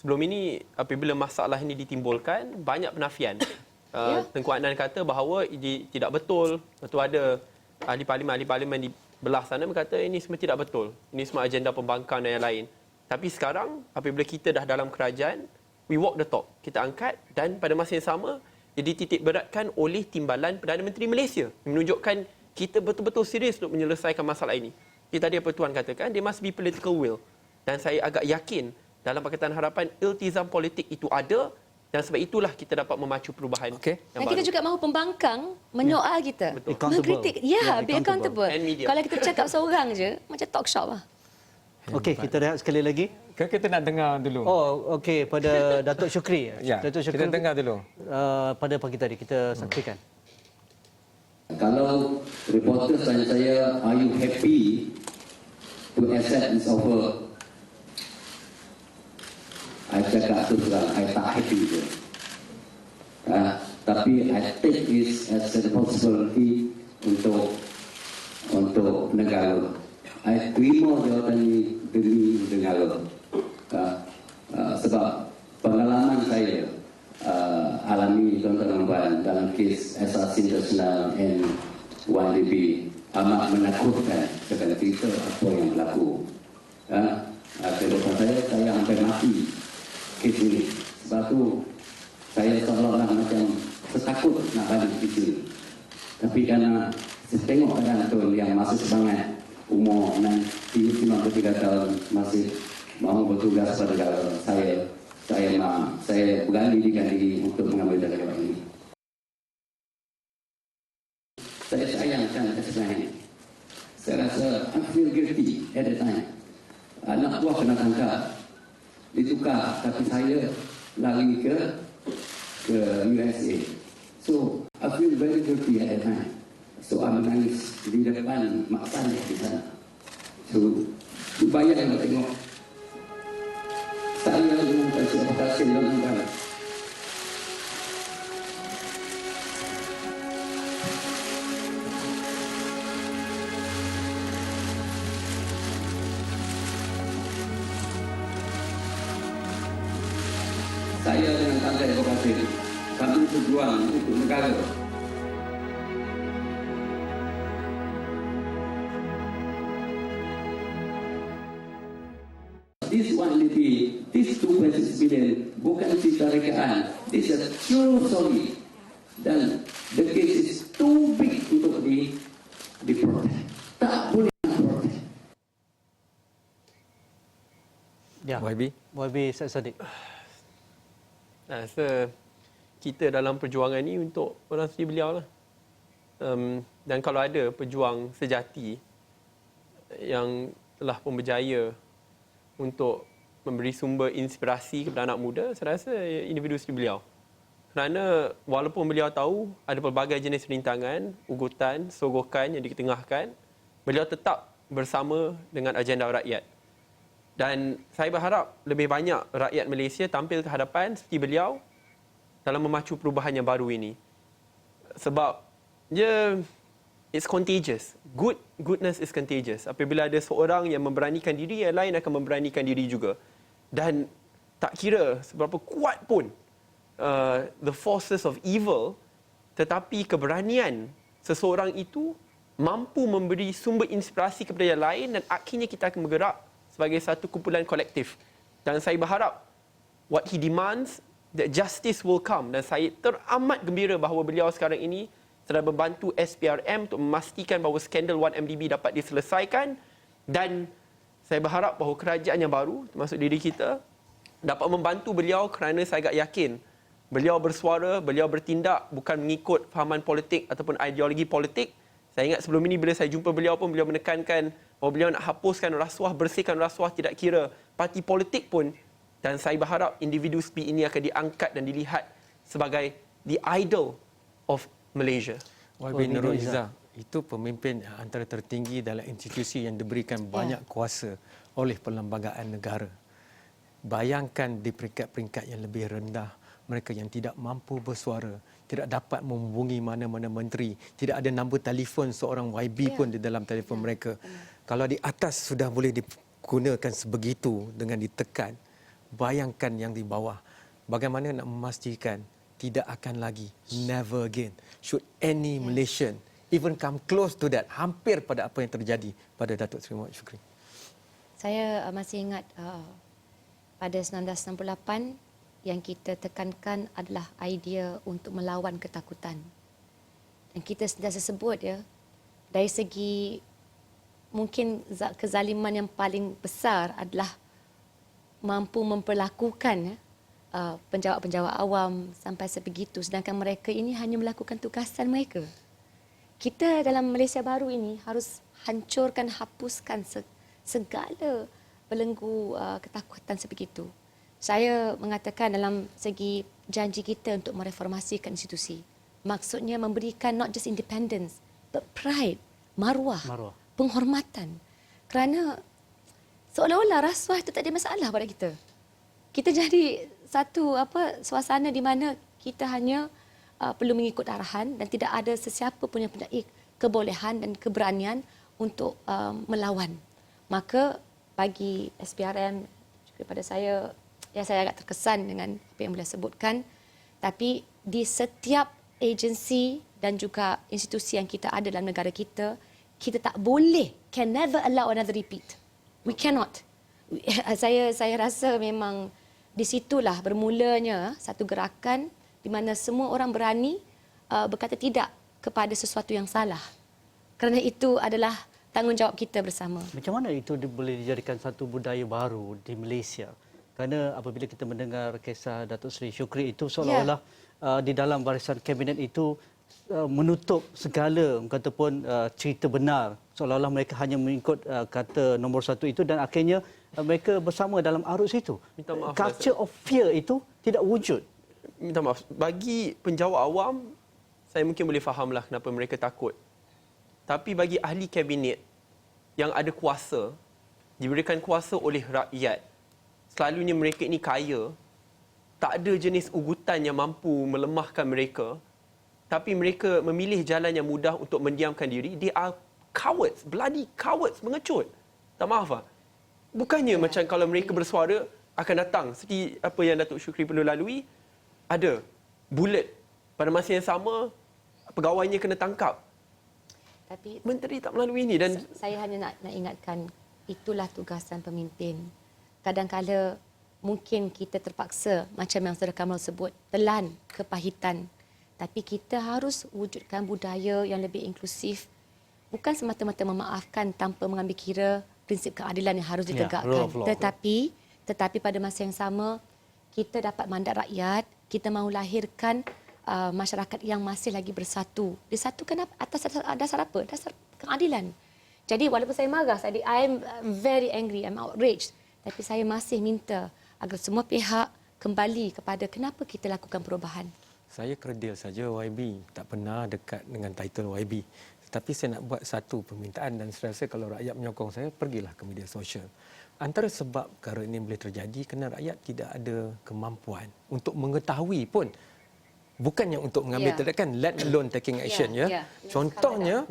D: Sebelum ini, apabila masalah ini ditimbulkan, banyak penafian. Tengku Adnan kata bahawa ini tidak betul. Lepas tu ada ahli parlimen di belah sana berkata ini semua tidak betul. Ini semua agenda pembangkang dan yang lain. Tapi sekarang, apabila kita dah dalam kerajaan, we walk the talk. Kita angkat dan pada masa yang sama, ia dititik beratkan oleh Timbalan Perdana Menteri Malaysia. Menunjukkan kita betul-betul serius untuk menyelesaikan masalah ini. Jadi tadi apa Tuan katakan, there must be political will. Dan saya agak yakin dalam Pakatan Harapan, iltizam politik itu ada dan sebab itulah kita dapat memacu perubahan
B: Okey.
D: yang
C: Dan kita
D: baru.
C: juga mahu pembangkang menyoal kita.
D: Betul.
A: Accountable.
C: Mengkritik. Ya, be accountable.
D: And media.
C: Kalau kita cakap seorang je, macam talk shop lah.
A: Okey, kita rehat sekali lagi.
B: Kan kita nak dengar dulu.
A: Oh, okey, pada Datuk Syukri.
B: Ya,
A: Datuk
B: kita dengar dulu.
A: Pada pagi tadi kita saksikan.
F: Kalau reporter tanya saya, are you happy to accept this offer? I cakap tu terang, I tak happy je. Tapi I take this as a responsibility untuk negara. I terima jawatan ini demi negara. Sebab pengalaman saya alami tuan-tuan dalam kes SRC International and 1DB amat menakutkan kerana kita apa yang berlaku. Kehidupan saya hampir mati kes ini. Sebab tu saya seolah-olah macam setakut nak balik ke sini. Tapi kerana saya tengok keadaan tu yang masih semangat, umur 93 tahun, masih mahu bertugas pada negara saya berani diri untuk mengambil tanggungjawab ini. Saya sayangkan kesalahan ini. Saya rasa I feel guilty at the time. Anak buah kena tangkap, ditukar, tapi saya lari ke USA. So I feel very guilty at the time. So I menangis di depan mak saya di sana. So bayang tengok saya dengan kasih dan negara. Saya dengan Partai Demokrasi kami berjuang untuk negara. This 1DB, this 2.6 billion bukan cerita rekaan. This is a true story. Dan the case is too big untuk diprotes. Tak boleh protes.
A: Ya.
B: YB.
A: Syed Saddiq.
D: Rasa kita dalam perjuangan ini untuk orang seperti beliau lah. Dan kalau ada pejuang sejati yang telah pun berjaya untuk memberi sumber inspirasi kepada anak muda, saya rasa individu seperti beliau. kerana walaupun beliau tahu ada pelbagai jenis rintangan, ugutan, sogokan yang diketengahkan, beliau tetap bersama dengan agenda rakyat. Dan saya berharap lebih banyak rakyat Malaysia tampil ke hadapan seperti beliau dalam memacu perubahan yang baru ini. Sebab it's contagious. Goodness is contagious. Apabila ada seorang yang memberanikan diri, yang lain akan memberanikan diri juga. Dan tak kira seberapa kuat pun the forces of evil, tetapi keberanian seseorang itu mampu memberi sumber inspirasi kepada yang lain dan akhirnya kita akan bergerak sebagai satu kumpulan kolektif. Dan saya berharap what he demands, that justice will come. Dan saya teramat gembira bahawa beliau sekarang ini sedang membantu SPRM untuk memastikan bahawa skandal 1MDB dapat diselesaikan. Dan saya berharap bahawa kerajaan yang baru, termasuk diri kita, dapat membantu beliau kerana saya agak yakin beliau bersuara, beliau bertindak bukan mengikut fahaman politik ataupun ideologi politik. Saya ingat sebelum ini bila saya jumpa beliau pun beliau menekankan bahawa beliau nak hapuskan rasuah, bersihkan rasuah, tidak kira parti politik pun. Dan saya berharap individu seperti ini akan diangkat dan dilihat sebagai the idol of Malaysia.
B: YB Nurul Izzah itu pemimpin antara tertinggi dalam institusi yang diberikan banyak kuasa oleh perlembagaan negara. Bayangkan di peringkat-peringkat yang lebih rendah, mereka yang tidak mampu bersuara, tidak dapat menghubungi mana-mana menteri, tidak ada nombor telefon seorang YB pun di dalam telefon mereka. Kalau di atas sudah boleh digunakan sebegitu dengan ditekan, bayangkan yang di bawah. Bagaimana nak memastikan tidak akan lagi, never again, should any Malaysian even come close to that, hampir pada apa yang terjadi pada Datuk Seri Muhammad Shukri.
C: Saya masih ingat pada 1968 yang kita tekankan adalah idea untuk melawan ketakutan. Dan kita sentiasa sebut dari segi mungkin kezaliman yang paling besar adalah mampu memperlakukan penjawat-penjawat awam sampai sebegitu, sedangkan mereka ini hanya melakukan tugasan mereka. Kita dalam Malaysia baru ini harus hancurkan, hapuskan segala belenggu ketakutan sebegitu. Saya mengatakan dalam segi janji kita untuk mereformasikan institusi. Maksudnya memberikan not just independence, but pride, maruah, penghormatan. Kerana seolah-olah rasuah itu tak ada masalah pada kita. Kita jadi satu suasana di mana kita hanya perlu mengikut arahan dan tidak ada sesiapa pun yang punya kebolehan dan keberanian untuk melawan. Maka bagi SPRM, kepada saya agak terkesan dengan apa yang beliau sebutkan. Tapi di setiap agensi dan juga institusi yang kita ada dalam negara kita, kita tak boleh, can never allow another repeat. We cannot. Saya rasa memang di situlah bermulanya satu gerakan di mana semua orang berani berkata tidak kepada sesuatu yang salah. Kerana itu adalah tanggungjawab kita bersama.
A: Macam mana itu boleh dijadikan satu budaya baru di Malaysia? Kerana apabila kita mendengar kisah Datuk Seri Shukri itu seolah-olah di dalam barisan kabinet itu menutup segala kataupun cerita benar. Seolah-olah mereka hanya mengikut kata nombor satu itu dan akhirnya mereka bersama dalam arus itu.
D: Minta maaf,
A: culture of fear itu tidak wujud.
D: Minta maaf. Bagi penjawat awam, saya mungkin boleh fahamlah kenapa mereka takut. Tapi bagi ahli kabinet yang ada kuasa, diberikan kuasa oleh rakyat, selalunya mereka ini kaya, tak ada jenis ugutan yang mampu melemahkan mereka, tapi mereka memilih jalan yang mudah untuk mendiamkan diri. They are cowards, bloody cowards, mengecut. Tak maaf lah. Bukannya macam kalau mereka bersuara akan datang, seperti apa yang Datuk Shukri perlu lalui, ada bullet. Pada masa yang sama, pegawainya kena tangkap.
C: Tapi
D: menteri tak melalui ini. Dan
C: saya hanya nak ingatkan, itulah tugasan pemimpin. Kadang-kadang mungkin kita terpaksa, macam yang Saudara Kamal sebut, telan kepahitan. Tapi kita harus wujudkan budaya yang lebih inklusif. Bukan semata-mata memaafkan tanpa mengambil kira prinsip keadilan yang harus ditegakkan. Tetapi pada masa yang sama, kita dapat mandat rakyat, kita mahu lahirkan masyarakat yang masih lagi bersatu. Disatukan atas dasar apa? Dasar keadilan. Jadi walaupun saya marah, I am very angry, I'm outraged. Tapi saya masih minta agar semua pihak kembali kepada kenapa kita lakukan perubahan.
B: Saya kredil saja YB, tak pernah dekat dengan title YB. Tetapi saya nak buat satu permintaan dan saya rasa kalau rakyat menyokong saya, pergilah ke media sosial. Antara sebab perkara ini boleh terjadi kerana rakyat tidak ada kemampuan untuk mengetahui pun. Bukannya untuk mengambil tindakan, let alone taking action. Contohnya,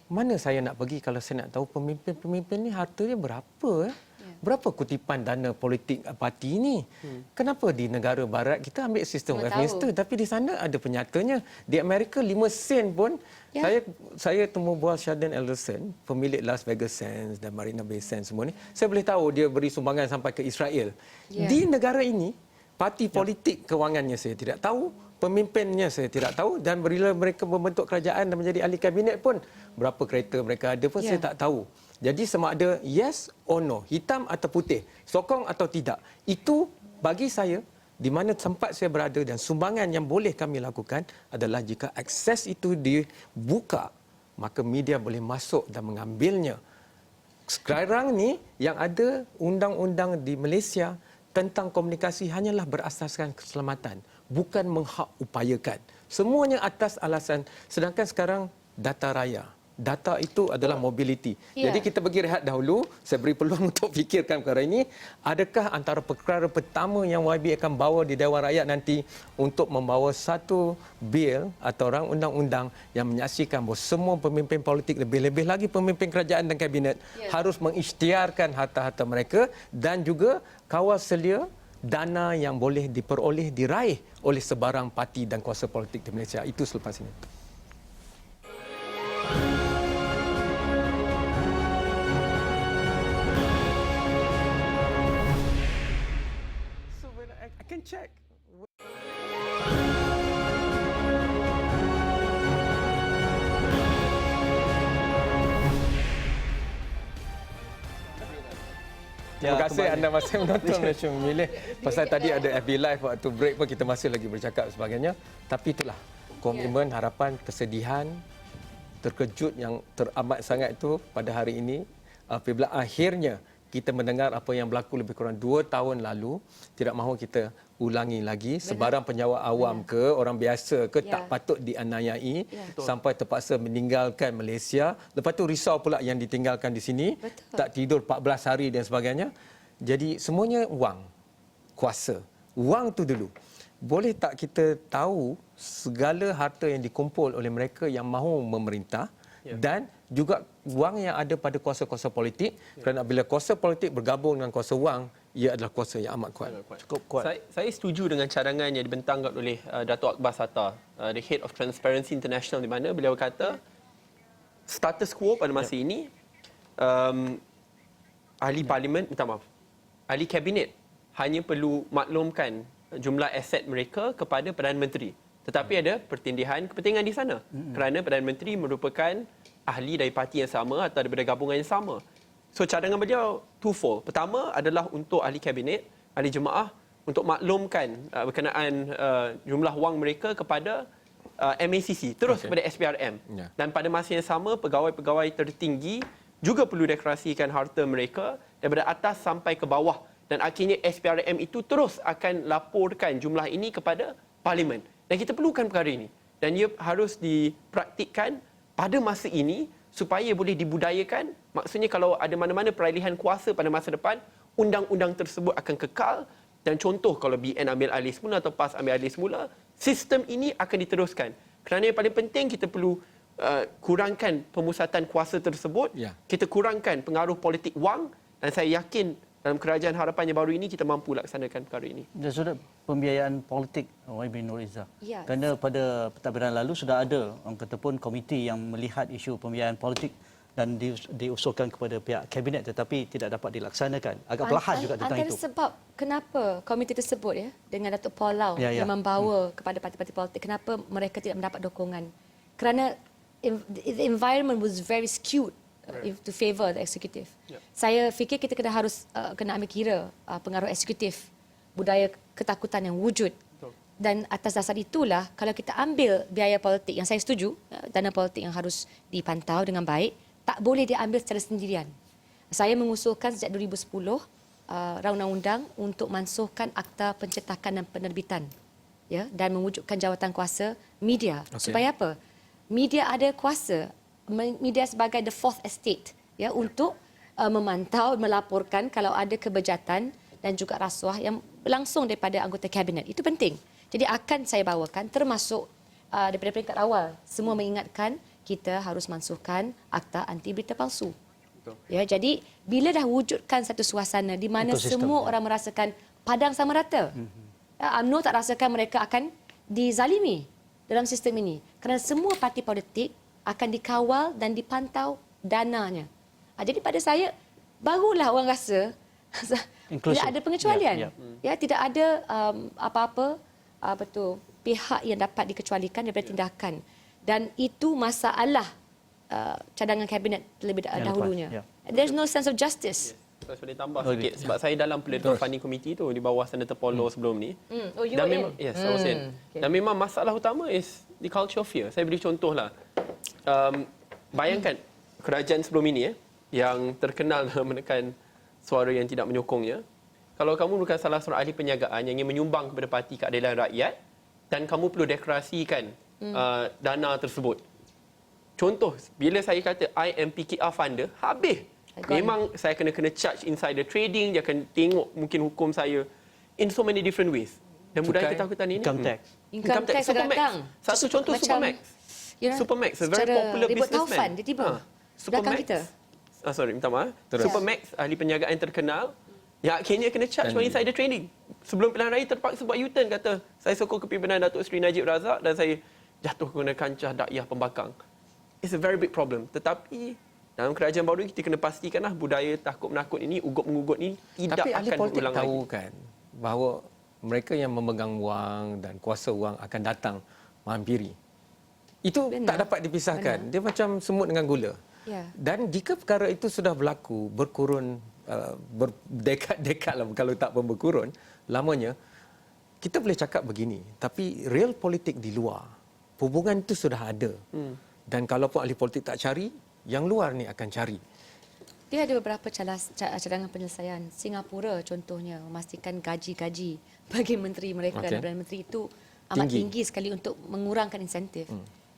B: mana saya nak pergi kalau saya nak tahu pemimpin-pemimpin ni hartanya berapa? Berapa kutipan dana politik parti ini? Kenapa di negara barat kita ambil sistem Westminster tapi di sana ada penyatanya. Di Amerika 5 sen pun saya temu bual Sheldon Adelson, pemilik Las Vegas Sands dan Marina Bay Sands semua ni. Saya boleh tahu dia beri sumbangan sampai ke Israel. Di negara ini parti politik kewangannya saya tidak tahu, pemimpinnya saya tidak tahu dan bila mereka membentuk kerajaan dan menjadi ahli kabinet pun berapa kereta mereka ada pun saya tak tahu. Jadi sama ada yes or no, hitam atau putih, sokong atau tidak. Itu bagi saya di mana tempat saya berada dan sumbangan yang boleh kami lakukan adalah jika akses itu dibuka, maka media boleh masuk dan mengambilnya. Sekarang ni yang ada undang-undang di Malaysia tentang komunikasi hanyalah berasaskan keselamatan, bukan menghak upayakan. Semuanya atas alasan, sedangkan sekarang data raya. Data itu adalah mobility. Jadi kita bagi rehat dahulu. Saya beri peluang untuk fikirkan perkara ini. Adakah antara perkara pertama yang YB akan bawa di Dewan Rakyat nanti untuk membawa satu bil atau rang undang-undang yang menyaksikan bahawa semua pemimpin politik, lebih-lebih lagi pemimpin kerajaan dan kabinet harus mengisytiharkan harta-harta mereka dan juga kawal selia dana yang boleh diperoleh, diraih oleh sebarang parti dan kuasa politik di Malaysia. Itu selepas ini. I can check. Terima kasih anda masih menonton Malaysia Memilih. Pasal tadi ada FB Live waktu break pun kita masih lagi bercakap sebagainya. Tapi itulah komitmen, harapan, kesedihan, terkejut yang teramat sangat itu pada hari ini. Apabila akhirnya kita mendengar apa yang berlaku lebih kurang 2 tahun lalu, tidak mahu kita ulangi lagi. Sebarang penyawa awam ke, orang biasa ke, tak patut dianiayai sampai terpaksa meninggalkan Malaysia. Lepas tu risau pula yang ditinggalkan di sini, tak tidur 14 hari dan sebagainya. Jadi semuanya wang, kuasa. Wang tu dulu. Boleh tak kita tahu segala harta yang dikumpul oleh mereka yang mahu memerintah dan juga wang yang ada pada kuasa-kuasa politik kerana bila kuasa politik bergabung dengan kuasa wang, ia adalah kuasa yang amat kuat.
A: Cukup kuat.
D: Saya setuju dengan cadangan yang dibentangkan oleh Dato' Akbar Sattar, the head of Transparency International, di mana beliau kata status quo pada masa ini ahli parlimen, minta maaf, ahli kabinet hanya perlu maklumkan jumlah aset mereka kepada Perdana Menteri. Tetapi ada pertindihan kepentingan di sana. Kerana Perdana Menteri merupakan ahli dari parti yang sama atau daripada gabungan yang sama. So cadangan beliau twofold. Pertama adalah untuk ahli kabinet, ahli jemaah untuk maklumkan berkenaan jumlah wang mereka kepada MACC, terus kepada SPRM. Dan pada masa yang sama, pegawai-pegawai tertinggi juga perlu deklarasikan harta mereka daripada atas sampai ke bawah. Dan akhirnya SPRM itu terus akan laporkan jumlah ini kepada Parlimen. Dan kita perlukan perkara ini. Dan ia harus dipraktikkan pada masa ini supaya boleh dibudayakan. Maksudnya kalau ada mana-mana peralihan kuasa pada masa depan, undang-undang tersebut akan kekal. Dan contoh kalau BN ambil alih semula atau PAS ambil alih semula, sistem ini akan diteruskan. Kerana yang paling penting kita perlu kurangkan pemusatan kuasa tersebut. Kita kurangkan pengaruh politik wang. Dan saya yakin dalam kerajaan harapan yang baru ini kita mampu laksanakan perkara ini.
A: Dan sudah pembiayaan politik YB Nur Izzah. Kerana pada pentadbiran lalu sudah ada orang kata pun komiti yang melihat isu pembiayaan politik dan diusulkan kepada pihak kabinet tetapi tidak dapat dilaksanakan. Agak perlahan juga tentang itu.
C: Antara sebab kenapa komiti tersebut dengan Datuk Paul Lau yang membawa kepada parti-parti politik, kenapa mereka tidak mendapat dukungan? Kerana the environment was very skewed to favor the executive. Saya fikir kita harus kena ambil kira pengaruh eksekutif, budaya ketakutan yang wujud. Dan atas dasar itulah kalau kita ambil biaya politik, yang saya setuju, dana politik yang harus dipantau dengan baik, tak boleh diambil secara sendirian. Saya mengusulkan sejak 2010 undang-undang untuk mansuhkan Akta Pencetakan dan Penerbitan ya, dan mewujudkan jawatan kuasa media.
B: Okey.
C: Supaya apa? Media ada kuasa, media sebagai the fourth estate, ya, untuk memantau, melaporkan kalau ada kebejatan dan juga rasuah yang berlangsung daripada anggota kabinet. Itu penting. Jadi akan saya bawakan termasuk daripada peringkat awal semua mengingatkan kita harus mansuhkan akta anti berita palsu. Ya, jadi bila dah wujudkan satu suasana di mana
A: Ekosistem,
C: semua orang merasakan padang sama rata. UMNO tak rasakan mereka akan dizalimi dalam sistem ini kerana semua parti politik akan dikawal dan dipantau dananya. Jadi pada saya barulah orang rasa tidak ada pengecualian. Ya, tidak ada apa-apa pihak yang dapat dikecualikan daripada tindakan, dan itu masalah cadangan kabinet terlebih dahulunya. There's no sense of justice.
D: Saya boleh tambah sikit sebab saya dalam political funding committee tu di bawah Senator Paul Low sebelum ni.
C: Oh, you
D: Dan
C: were
D: memang
C: in?
D: yes, I was in.
C: Okay.
D: Dan memang masalah utama is the culture of fear. Saya beri contohlah. Bayangkan kerajaan sebelum ini yang terkenal dalam menekan suara yang tidak menyokongnya. Kalau kamu bukan salah seorang ahli perniagaan yang ingin menyumbang kepada Parti Keadilan Rakyat dan kamu perlu deklarasikan dana tersebut. Contoh, bila saya kata I am PKR funder, habis. Memang saya kena charge insider trading, dia akan tengok mungkin hukum saya in so many different ways. Dan budaya ketakutan ini
A: Income tax.
C: Income tax akan datang.
D: Satu contoh
C: Macam,
D: Supermax.
C: you know,
D: Supermax, a very
C: secara
D: popular
C: ribut
D: businessman.
C: taufan, dia tiba belakang kita.
D: Sorry, minta maaf. Supermax, ahli perniagaan terkenal, yang akhirnya kena charge for insider trading. Sebelum pilihan raya terpaksa buat U-turn, kata saya sokong kepimpinan Datuk Seri Najib Razak dan saya jatuh guna kancah dakwah pembangkang. It's a very big problem. Tetapi dalam kerajaan baru kita kena pastikanlah budaya takut-menakut ini, ugut-mengugut ini tidak
B: Tapi ahli
D: akan
B: politik
D: berulang
B: tahu
D: lagi.
B: kan bahawa mereka yang memegang wang dan kuasa wang akan datang menghampiri. Itu
C: Benar.
B: tak dapat dipisahkan. Dia macam semut dengan gula.
C: Ya.
B: Dan jika perkara itu sudah berlaku berkurun berdekad-dekad lah, kalau tak pun berkurun lamanya, kita boleh cakap begini, tapi real politik di luar, hubungan itu sudah ada. Dan kalau pun ahli politik tak cari, yang luar ni akan cari.
C: Dia ada beberapa cadangan penyelesaian. Singapura contohnya memastikan gaji-gaji bagi menteri mereka dan Perdana Menteri itu amat tinggi sekali untuk mengurangkan insentif.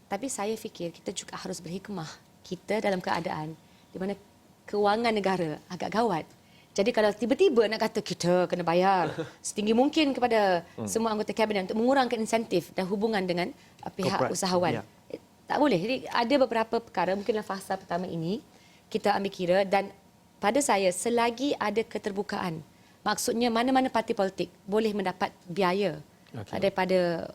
C: Tapi saya fikir kita juga harus berhikmah. Kita dalam keadaan di mana kewangan negara agak gawat. Jadi kalau tiba-tiba nak kata kita kena bayar setinggi mungkin kepada semua anggota kabinet untuk mengurangkan insentif dan hubungan dengan pihak
A: Corporate.
C: usahawan.
A: Ya.
C: Tak boleh. Jadi ada beberapa perkara mungkin dalam fasa pertama ini kita ambil kira, dan pada saya selagi ada keterbukaan, maksudnya mana-mana parti politik boleh mendapat biaya daripada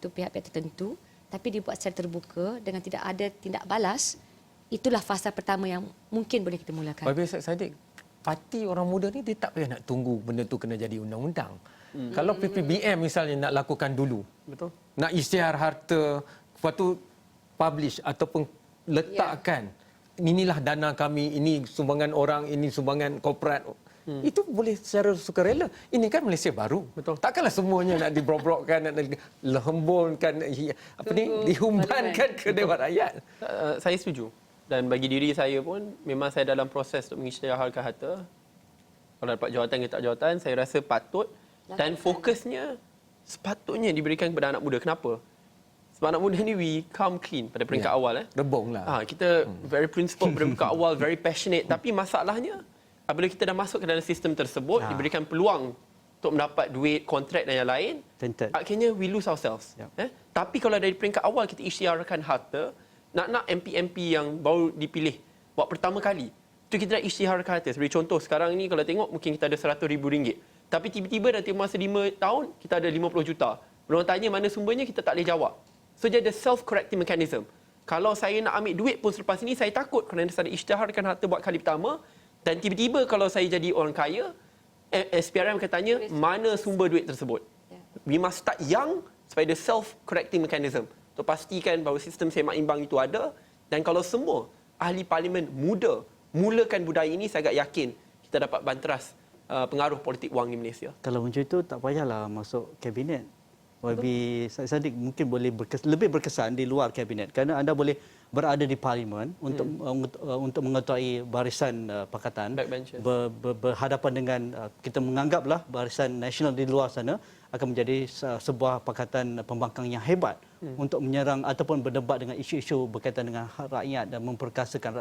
C: pihak-pihak tertentu, tapi dibuat secara terbuka dengan tidak ada tindak balas, itulah fasa pertama yang mungkin boleh kita mulakan.
B: Bagi Sadiq, parti orang muda ni dia tak payah nak tunggu benda tu kena jadi undang-undang. Kalau PPBM misalnya nak lakukan dulu,
D: Betul.
B: nak isytihar harta, lepas tu publish ataupun letakkan inilah dana kami, ini sumbangan orang, ini sumbangan korporat. Itu boleh secara sukarela. Ini kan Malaysia baru.
D: Betul.
B: Takkanlah semuanya nak dibrok-brokkan, nak dihembulkan, dihumbankan ke Dewan Rakyat.
D: Saya setuju. Dan bagi diri saya pun, memang saya dalam proses untuk mengisytiharkan harta. Kalau dapat jawatan ke tak jawatan, saya rasa patut. Dan fokusnya sepatutnya diberikan kepada anak muda. Kenapa? Sebab anak muda ni we come clean pada peringkat awal.
B: Rebung lah.
D: Kita very principled pada peringkat awal, very passionate. Tapi masalahnya, apabila kita dah masuk ke dalam sistem tersebut, diberikan peluang untuk mendapat duit, kontrak dan yang lain, akhirnya we lose ourselves. Tapi kalau dari peringkat awal kita isytiharkan harta, nak MP-MP yang baru dipilih buat pertama kali, itu kita dah isytiharkan harta. Sebagai contoh, sekarang ni kalau tengok mungkin kita ada RM100,000. Tapi tiba-tiba dalam tempoh masa 5 tahun, kita ada 50 juta. Orang tanya mana sumbernya, kita tak boleh jawab. So, dia ada self-correcting mechanism. Kalau saya nak ambil duit pun selepas ini, saya takut kerana saya isytiharkan harta buat kali pertama. Dan tiba-tiba kalau saya jadi orang kaya, SPRM akan tanya, mana sumber duit tersebut? We must start young supaya ada self-correcting mechanism. Untuk pastikan bahawa sistem semak imbang itu ada. Dan kalau semua ahli parlimen muda mulakan budaya ini, saya agak yakin kita dapat banteras pengaruh politik wang di Malaysia.
A: Kalau macam itu tak payahlah masuk kabinet. YB Sadiq mungkin boleh lebih berkesan di luar kabinet kerana anda boleh berada di parlimen untuk mengetuai barisan pakatan
D: Backbenchers.
A: berhadapan dengan kita menganggaplah barisan nasional di luar sana. akan menjadi sebuah pakatan pembangkang yang hebat untuk menyerang ataupun berdebat dengan isu-isu berkaitan dengan hak rakyat dan memperkasakan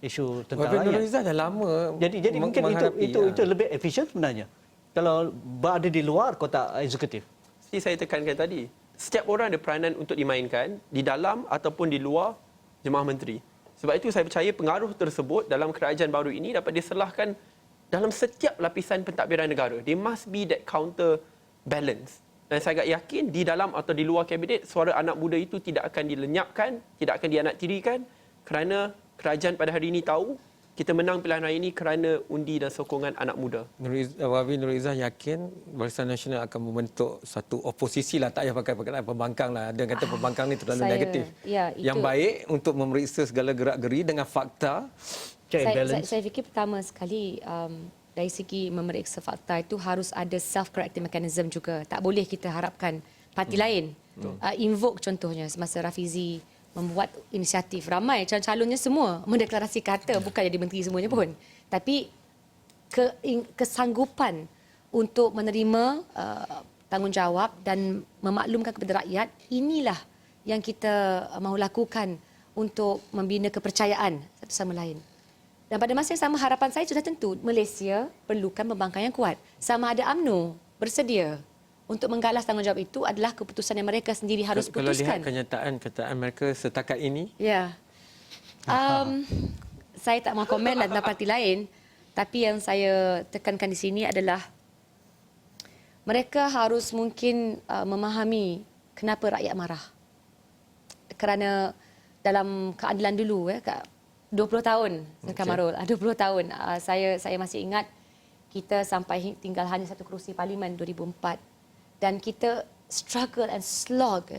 A: isu tentang
B: Wabil Nur
A: rakyat.
B: Izzah dah lama
A: Jadi mungkin itu lebih efisien sebenarnya kalau berada di luar kotak eksekutif.
D: Seperti saya tekankan tadi, setiap orang ada peranan untuk dimainkan di dalam ataupun di luar Jemaah Menteri. Sebab itu saya percaya pengaruh tersebut dalam kerajaan baru ini dapat diserlahkan dalam setiap lapisan pentadbiran negara. There must be that counter balance. Dan saya agak yakin di dalam atau di luar kabinet, suara anak muda itu tidak akan dilenyapkan, tidak akan dianaktirikan kerana kerajaan pada hari ini tahu kita menang pilihan raya ini kerana undi dan sokongan anak muda.
B: Wabil Nur Izzah yakin Barisan Nasional akan membentuk satu oposisi lah, tak payah pakai perkataan pembangkang lah. Dia kata pembangkang ni terlalu negatif. Yang baik untuk memeriksa segala gerak-geri dengan fakta.
C: Saya fikir pertama sekali dari segi memeriksa fakta itu harus ada self-correcting mechanism juga. Tak boleh kita harapkan parti lain invoke contohnya semasa Rafizi membuat inisiatif. Ramai calon-calonnya semua mendeklarasi kata, bukan jadi menteri semuanya pun. Tapi kesanggupan untuk menerima tanggungjawab dan memaklumkan kepada rakyat, inilah yang kita mahu lakukan untuk membina kepercayaan satu sama lain. Dan pada masa yang sama, harapan saya sudah tentu Malaysia perlukan pembangkang yang kuat. Sama ada UMNO bersedia untuk menggalas tanggungjawab itu adalah keputusan yang mereka sendiri harus putuskan.
B: Kalau lihat kenyataan mereka setakat ini.
C: Ya. Saya tak mahu komen tentang parti lain, tapi yang saya tekankan di sini adalah mereka harus mungkin memahami kenapa rakyat marah. Kerana dalam keadilan dulu 20 tahun Kamarul, 20 tahun saya masih ingat kita sampai tinggal hanya satu kerusi parlimen 2004. Dan kita struggle and slog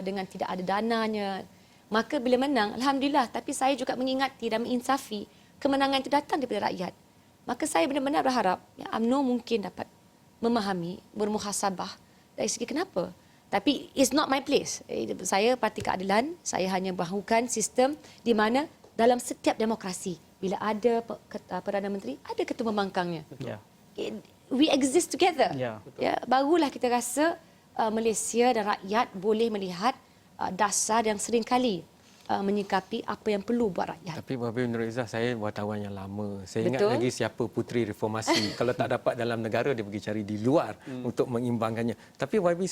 C: dengan tidak ada dananya. Maka bila menang, Alhamdulillah. Tapi saya juga mengingati dan menginsafi kemenangan itu datang daripada rakyat. Maka saya benar-benar berharap UMNO mungkin dapat memahami, bermuhasabah dari segi kenapa. Tapi it's not my place. Saya Parti Keadilan, saya hanya bahukan sistem di mana dalam setiap demokrasi, bila ada Perdana Menteri, ada ketua pembangkangnya. We exist together. Barulah kita rasa Malaysia dan rakyat boleh melihat dasar yang seringkali menyikapi apa yang perlu buat rakyat.
B: Tapi Wabil Nur Izzah, saya wartawan yang lama. Saya ingat lagi siapa puteri reformasi. Kalau tak dapat dalam negara, dia pergi cari di luar untuk mengimbangkannya. Tapi Wabil,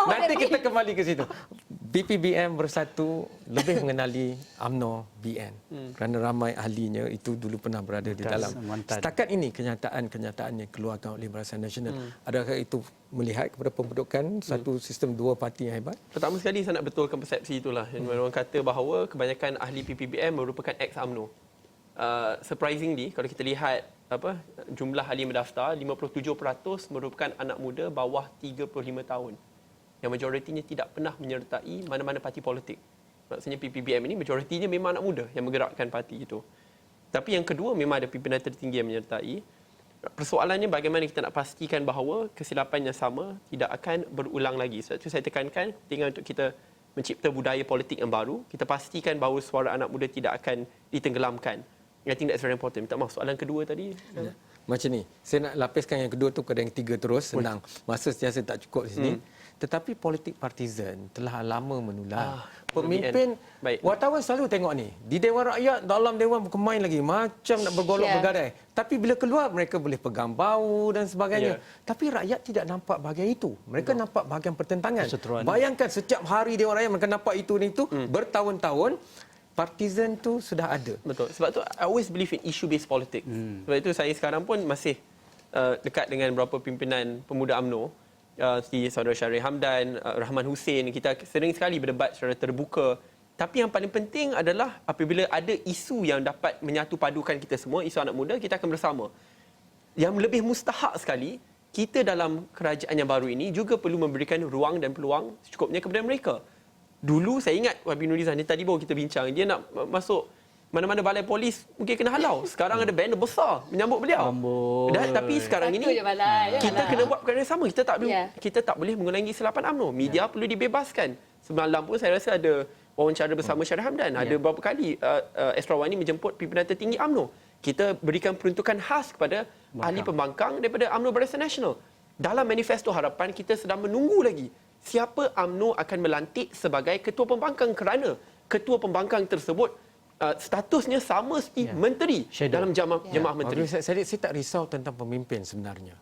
B: nanti kita kembali ke situ. BPBM Bersatu lebih mengenali UMNO BN. Kerana ramai ahlinya itu dulu pernah berada di dalam. Setakat ini kenyataan yang keluarkan oleh Barisan Nasional. Adakah itu melihat kepada pembentukan satu sistem dua parti yang hebat?
D: Pertama sekali saya nak betulkan persepsi itulah. Yang orang kata bahawa kebanyakan ahli PPBM merupakan ex-UMNO. Surprisingly, kalau kita lihat jumlah ahli mendaftar, 57% merupakan anak muda bawah 35 tahun. Yang majoritinya tidak pernah menyertai mana-mana parti politik. Maksudnya PPBM ini majoritinya memang anak muda yang menggerakkan parti itu. Tapi yang kedua, memang ada pimpinan tertinggi yang menyertai. Persoalannya bagaimana kita nak pastikan bahawa kesilapan yang sama tidak akan berulang lagi. Sebab itu saya tekankan tinggal untuk kita mencipta budaya politik yang baru. Kita pastikan bahawa suara anak muda tidak akan ditenggelamkan. I think that's very important. Minta maaf, soalan kedua tadi.
B: Macam ni, saya nak lapiskan yang kedua tu kepada yang tiga terus, senang. Masa sentiasa tak cukup di sini. Tetapi politik partisan telah lama menular. Pemimpin, wartawan selalu tengok ni. Di Dewan Rakyat, dalam Dewan berkemain lagi. Macam nak bergolok bergadai. Tapi bila keluar, mereka boleh pegang bau dan sebagainya. Tapi rakyat tidak nampak bahagian itu. Mereka nampak bahagian pertentangan. Bayangkan setiap hari Dewan Rakyat mereka nampak itu ni itu. Bertahun-tahun, partisan tu sudah ada.
D: Betul. Sebab tu I always believe in issue-based politics. Sebab itu saya sekarang pun masih dekat dengan beberapa pimpinan pemuda UMNO. Seperti Saudara Syarif Hamdan, Rahman Hussein, kita sering sekali berdebat secara terbuka. Tapi yang paling penting adalah apabila ada isu yang dapat menyatu padukan kita semua, isu anak muda, kita akan bersama. Yang lebih mustahak sekali, kita dalam kerajaan yang baru ini juga perlu memberikan ruang dan peluang secukupnya kepada mereka. Dulu saya ingat Wabil Nur Izzah ni tadi baru kita bincang, dia nak masuk mana-mana balai polis mungkin kena halau. Sekarang ada banner besar menyambut beliau. Tapi sekarang ini kita kena buat perkara yang sama. Kita tak boleh mengulangi kesilapan UMNO. Media perlu dibebaskan. Semalam pun saya rasa ada wawancara bersama Syarif Hamdan. Ada beberapa kali Esrawani menjemput pimpinan tertinggi UMNO. kita berikan peruntukan khas kepada ahli pembangkang daripada UMNO Barisan Nasional. Dalam manifesto harapan kita sedang menunggu lagi siapa UMNO akan melantik sebagai ketua pembangkang kerana ketua pembangkang tersebut statusnya sama seperti menteri dalam jemaah menteri.
B: Saya tak risau tentang pemimpin sebenarnya.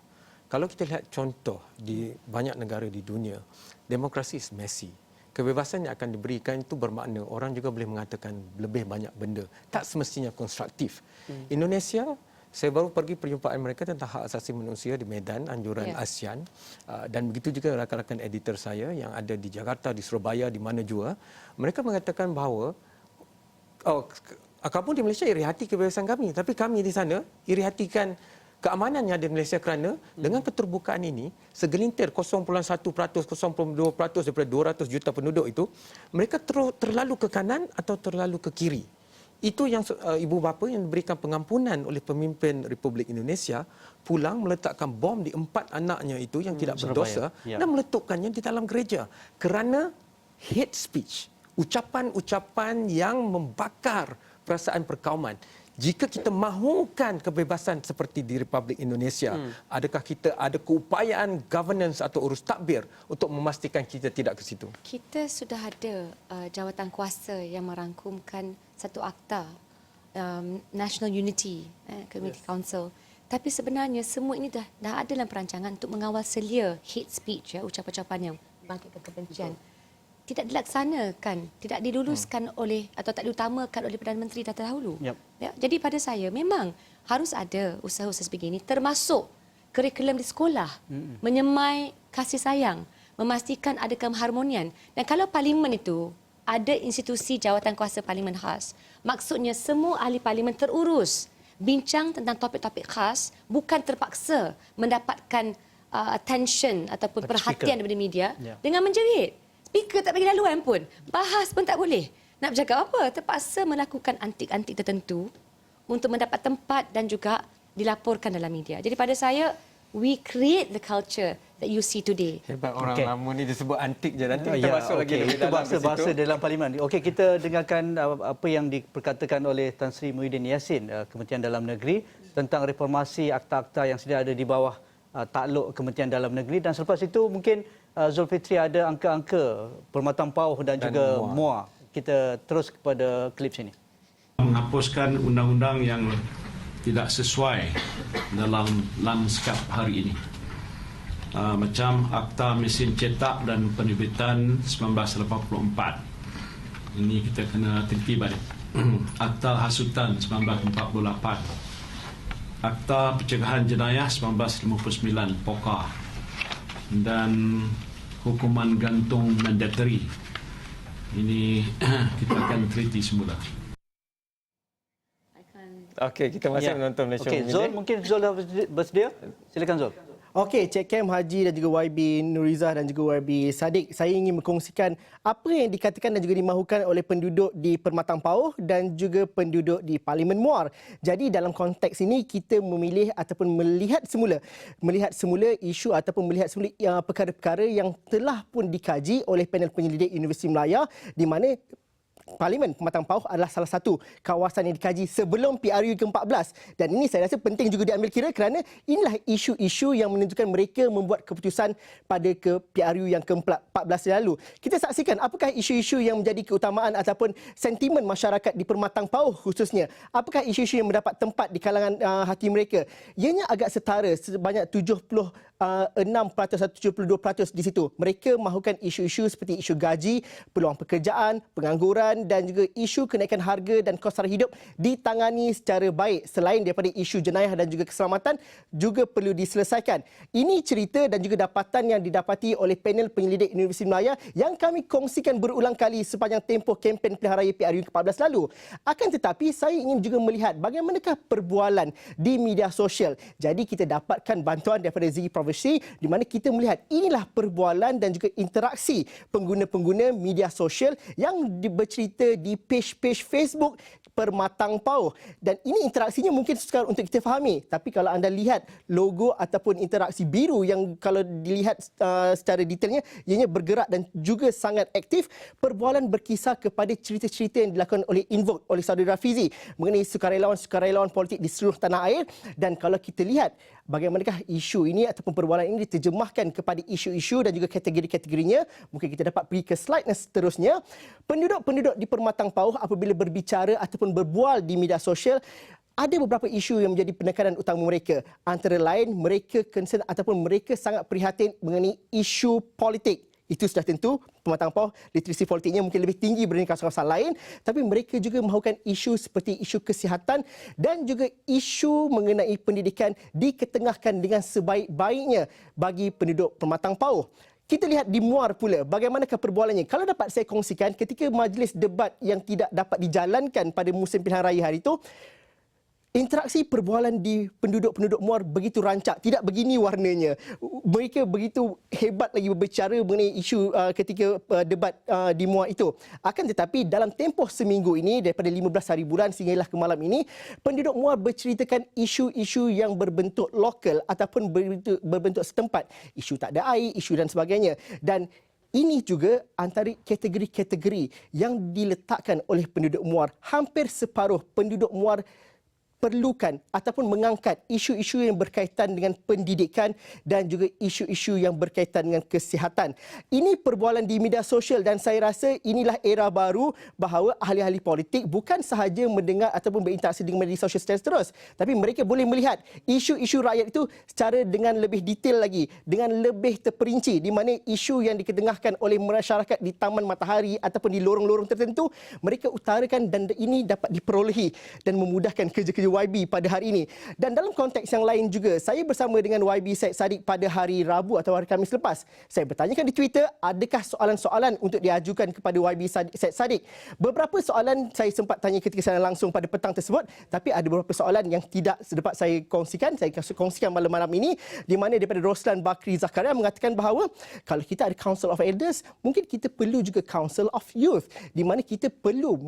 B: Kalau kita lihat contoh di banyak negara di dunia, demokrasi is messy. Kebebasan yang akan diberikan itu bermakna orang juga boleh mengatakan lebih banyak benda. Tak semestinya konstruktif. Indonesia, saya baru pergi perjumpaan mereka tentang hak asasi manusia di Medan, anjuran ASEAN. Dan begitu juga rakan-rakan editor saya yang ada di Jakarta, di Surabaya, di mana jua. Mereka mengatakan bahawa kamu di Malaysia iri hati kebebasan kami. Tapi kami di sana iri hatikan keamanan yang ada di Malaysia kerana dengan keterbukaan ini, segelintir 0.1%, 0.2% daripada 200 juta penduduk itu, mereka terlalu ke kanan atau terlalu ke kiri. Itu yang ibu bapa yang diberikan pengampunan oleh pemimpin Republik Indonesia pulang meletakkan bom di 4 anaknya itu yang tidak berdosa dan meletupkannya di dalam gereja kerana hate speech, ucapan-ucapan yang membakar perasaan perkauman. Jika kita mahukan kebebasan seperti di Republik Indonesia, adakah kita ada keupayaan governance atau urus takbir untuk memastikan kita tidak ke situ?
C: Kita sudah ada jawatan kuasa yang merangkumkan satu akta National Unity Community Council. Tapi sebenarnya semua ini dah ada dalam perancangan untuk mengawal selia hate speech, ucapan-ucapan yang membangkitkan kebencian. Tidak dilaksanakan, tidak diluluskan oleh atau tak diutamakan oleh Perdana Menteri dah terdahulu. Ya, jadi pada saya memang harus ada usaha-usaha sebegini termasuk kurikulum di sekolah, menyemai kasih sayang, memastikan ada keharmonian. Dan kalau parlimen itu ada institusi jawatan kuasa parlimen khas, maksudnya semua ahli parlimen terurus bincang tentang topik-topik khas, bukan terpaksa mendapatkan attention ataupun perhatian daripada media dengan menjerit. Speaker tak bagi laluan pun. Bahas pun tak boleh. Nak bercakap apa? Terpaksa melakukan antik-antik tertentu untuk mendapat tempat dan juga dilaporkan dalam media. Jadi pada saya, we create the culture that you see today.
B: Hebat orang lama ni disebut antik je. Nanti kita masuk lagi lebih
A: itu
B: dalam
A: bahasa dalam parlimen. Okey, kita dengarkan apa yang diperkatakan oleh Tan Sri Muhyiddin Yassin, Kementerian Dalam Negeri, tentang reformasi akta-akta yang sedia ada di bawah takluk Kementerian Dalam Negeri. Dan selepas itu mungkin Zulfitri ada angka-angka Permatang Pauh dan juga MUA. Kita terus kepada klip sini.
G: Menghapuskan undang-undang yang tidak sesuai dalam lanskap hari ini. Macam Akta Mesin Cetak dan Penerbitan 1984. Ini kita kena teliti balik. Akta Hasutan 1948. Akta Pencegahan Jenayah 1959, POKA. Dan hukuman gantung mandatory. Ini kita akan teliti semula.
B: Okey, kita masih menonton Malaysia Memilih.
A: Zul, mungkin Zul dah bersedia? Silakan Zul.
H: Okey, Cik Kem, Haji dan juga YB Nurizah dan juga YB Sadiq. Saya ingin mengkongsikan apa yang dikatakan dan juga dimahukan oleh penduduk di Permatang Pauh dan juga penduduk di Parlimen Muar. Jadi dalam konteks ini kita memilih ataupun melihat semula isu ataupun melihat semula perkara-perkara yang telah pun dikaji oleh panel penyelidik Universiti Melaya di mana Parlimen Permatang Pauh adalah salah satu kawasan yang dikaji sebelum PRU ke-14 dan ini saya rasa penting juga diambil kira kerana inilah isu-isu yang menentukan mereka membuat keputusan pada PRU yang ke-14 lalu. Kita saksikan apakah isu-isu yang menjadi keutamaan ataupun sentimen masyarakat di Permatang Pauh khususnya. Apakah isu-isu yang mendapat tempat di kalangan hati mereka? Ianya agak setara sebanyak 76% atau 72% di situ. Mereka mahukan isu-isu seperti isu gaji, peluang pekerjaan, pengangguran dan juga isu kenaikan harga dan kos sara hidup ditangani secara baik. Selain daripada isu jenayah dan juga keselamatan juga perlu diselesaikan. Ini cerita dan juga dapatan yang didapati oleh panel penyelidik Universiti Melaya yang kami kongsikan berulang kali sepanjang tempoh kempen pilihan raya PRU ke-14 lalu. Akan tetapi saya ingin juga melihat bagaimanakah perbualan di media sosial. Jadi kita dapatkan bantuan daripada Ziggy Privacy di mana kita melihat inilah perbualan dan juga interaksi pengguna-pengguna media sosial yang bercerita di page-page Facebook Permatang Pauh. Dan ini interaksinya mungkin sukar untuk kita fahami. Tapi kalau anda lihat logo ataupun interaksi biru yang kalau dilihat secara detailnya, ianya bergerak dan juga sangat aktif. Perbualan berkisar kepada cerita-cerita yang dilakukan oleh Invoke, oleh saudara Rafizi mengenai sukarelawan-sukarelawan politik di seluruh tanah air. Dan kalau kita lihat bagaimanakah isu ini ataupun perbualan ini diterjemahkan kepada isu-isu dan juga kategori-kategorinya, mungkin kita dapat pergi ke slide yang seterusnya. Penduduk-penduduk di Permatang Pauh apabila berbicara ataupun berbual di media sosial, ada beberapa isu yang menjadi penekanan utama mereka. Antara lain, mereka concern ataupun mereka sangat prihatin mengenai isu politik. Itu sudah tentu, Permatang Pauh literasi politiknya mungkin lebih tinggi berbanding kawasan-kawasan lain. Tapi mereka juga mahukan isu seperti isu kesihatan dan juga isu mengenai pendidikan diketengahkan dengan sebaik-baiknya bagi penduduk Permatang Pauh. Kita lihat di Muar pula, bagaimanakah perbualannya. Kalau dapat saya kongsikan, ketika majlis debat yang tidak dapat dijalankan pada musim pilihan raya hari itu, interaksi perbualan di penduduk-penduduk Muar begitu rancak, tidak begini warnanya. Mereka begitu hebat lagi berbicara mengenai isu ketika debat di Muar itu. Akan tetapi dalam tempoh seminggu ini, daripada 15 hari bulan sehinggalah ke malam ini, penduduk Muar berceritakan isu-isu yang berbentuk lokal ataupun berbentuk setempat. Isu tak ada air, isu dan sebagainya. Dan ini juga antara kategori-kategori yang diletakkan oleh penduduk Muar. Hampir separuh penduduk Muar perlukan ataupun mengangkat isu-isu yang berkaitan dengan pendidikan dan juga isu-isu yang berkaitan dengan kesihatan. Ini perbualan di media sosial dan saya rasa inilah era baru bahawa ahli-ahli politik bukan sahaja mendengar ataupun berinteraksi dengan media sosial secara terus, tapi mereka boleh melihat isu-isu rakyat itu secara dengan lebih detail lagi, dengan lebih terperinci, di mana isu yang diketengahkan oleh masyarakat di Taman Matahari ataupun di lorong-lorong tertentu, mereka utarakan dan ini dapat diperolehi dan memudahkan kerja-kerja YB pada hari ini. Dan dalam konteks yang lain juga, saya bersama dengan YB Syed Saddiq pada hari Rabu atau hari Khamis lepas. Saya bertanyakan di Twitter, adakah soalan-soalan untuk diajukan kepada YB Syed Saddiq? Beberapa soalan saya sempat tanya ketika saya langsung pada petang tersebut, tapi ada beberapa soalan yang tidak dapat saya kongsikan. Saya kongsikan malam-malam ini, di mana daripada Roslan Bakri Zakaria mengatakan bahawa kalau kita ada Council of Elders, mungkin kita perlu juga Council of Youth, di mana kita perlu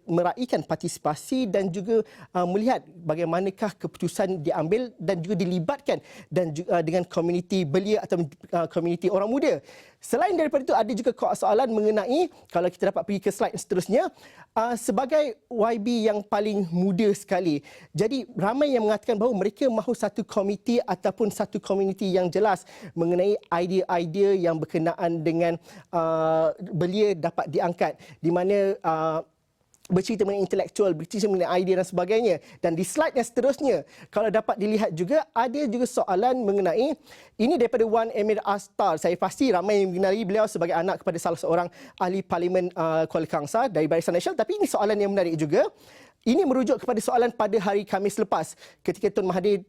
H: meraihkan partisipasi dan juga melihat bagaimanakah keputusan diambil dan juga dilibatkan dan juga dengan komuniti belia atau komuniti orang muda. Selain daripada itu, ada juga soalan mengenai, kalau kita dapat pergi ke slide seterusnya, sebagai YB yang paling muda sekali. Jadi ramai yang mengatakan bahawa mereka mahu satu komiti ataupun satu komuniti yang jelas mengenai idea-idea yang berkenaan dengan belia dapat diangkat, di mana bercerita mengenai intelektual, bercerita mengenai idea dan sebagainya. Dan di slide yang seterusnya, kalau dapat dilihat juga, ada juga soalan mengenai, ini daripada Wan Emir Astar. Saya pasti ramai yang mengenali beliau sebagai anak kepada salah seorang ahli Parlimen Kuala Kangsar dari Barisan Nasional. Tapi ini soalan yang menarik juga. Ini merujuk kepada soalan pada hari Khamis lepas ketika Tun Mahathir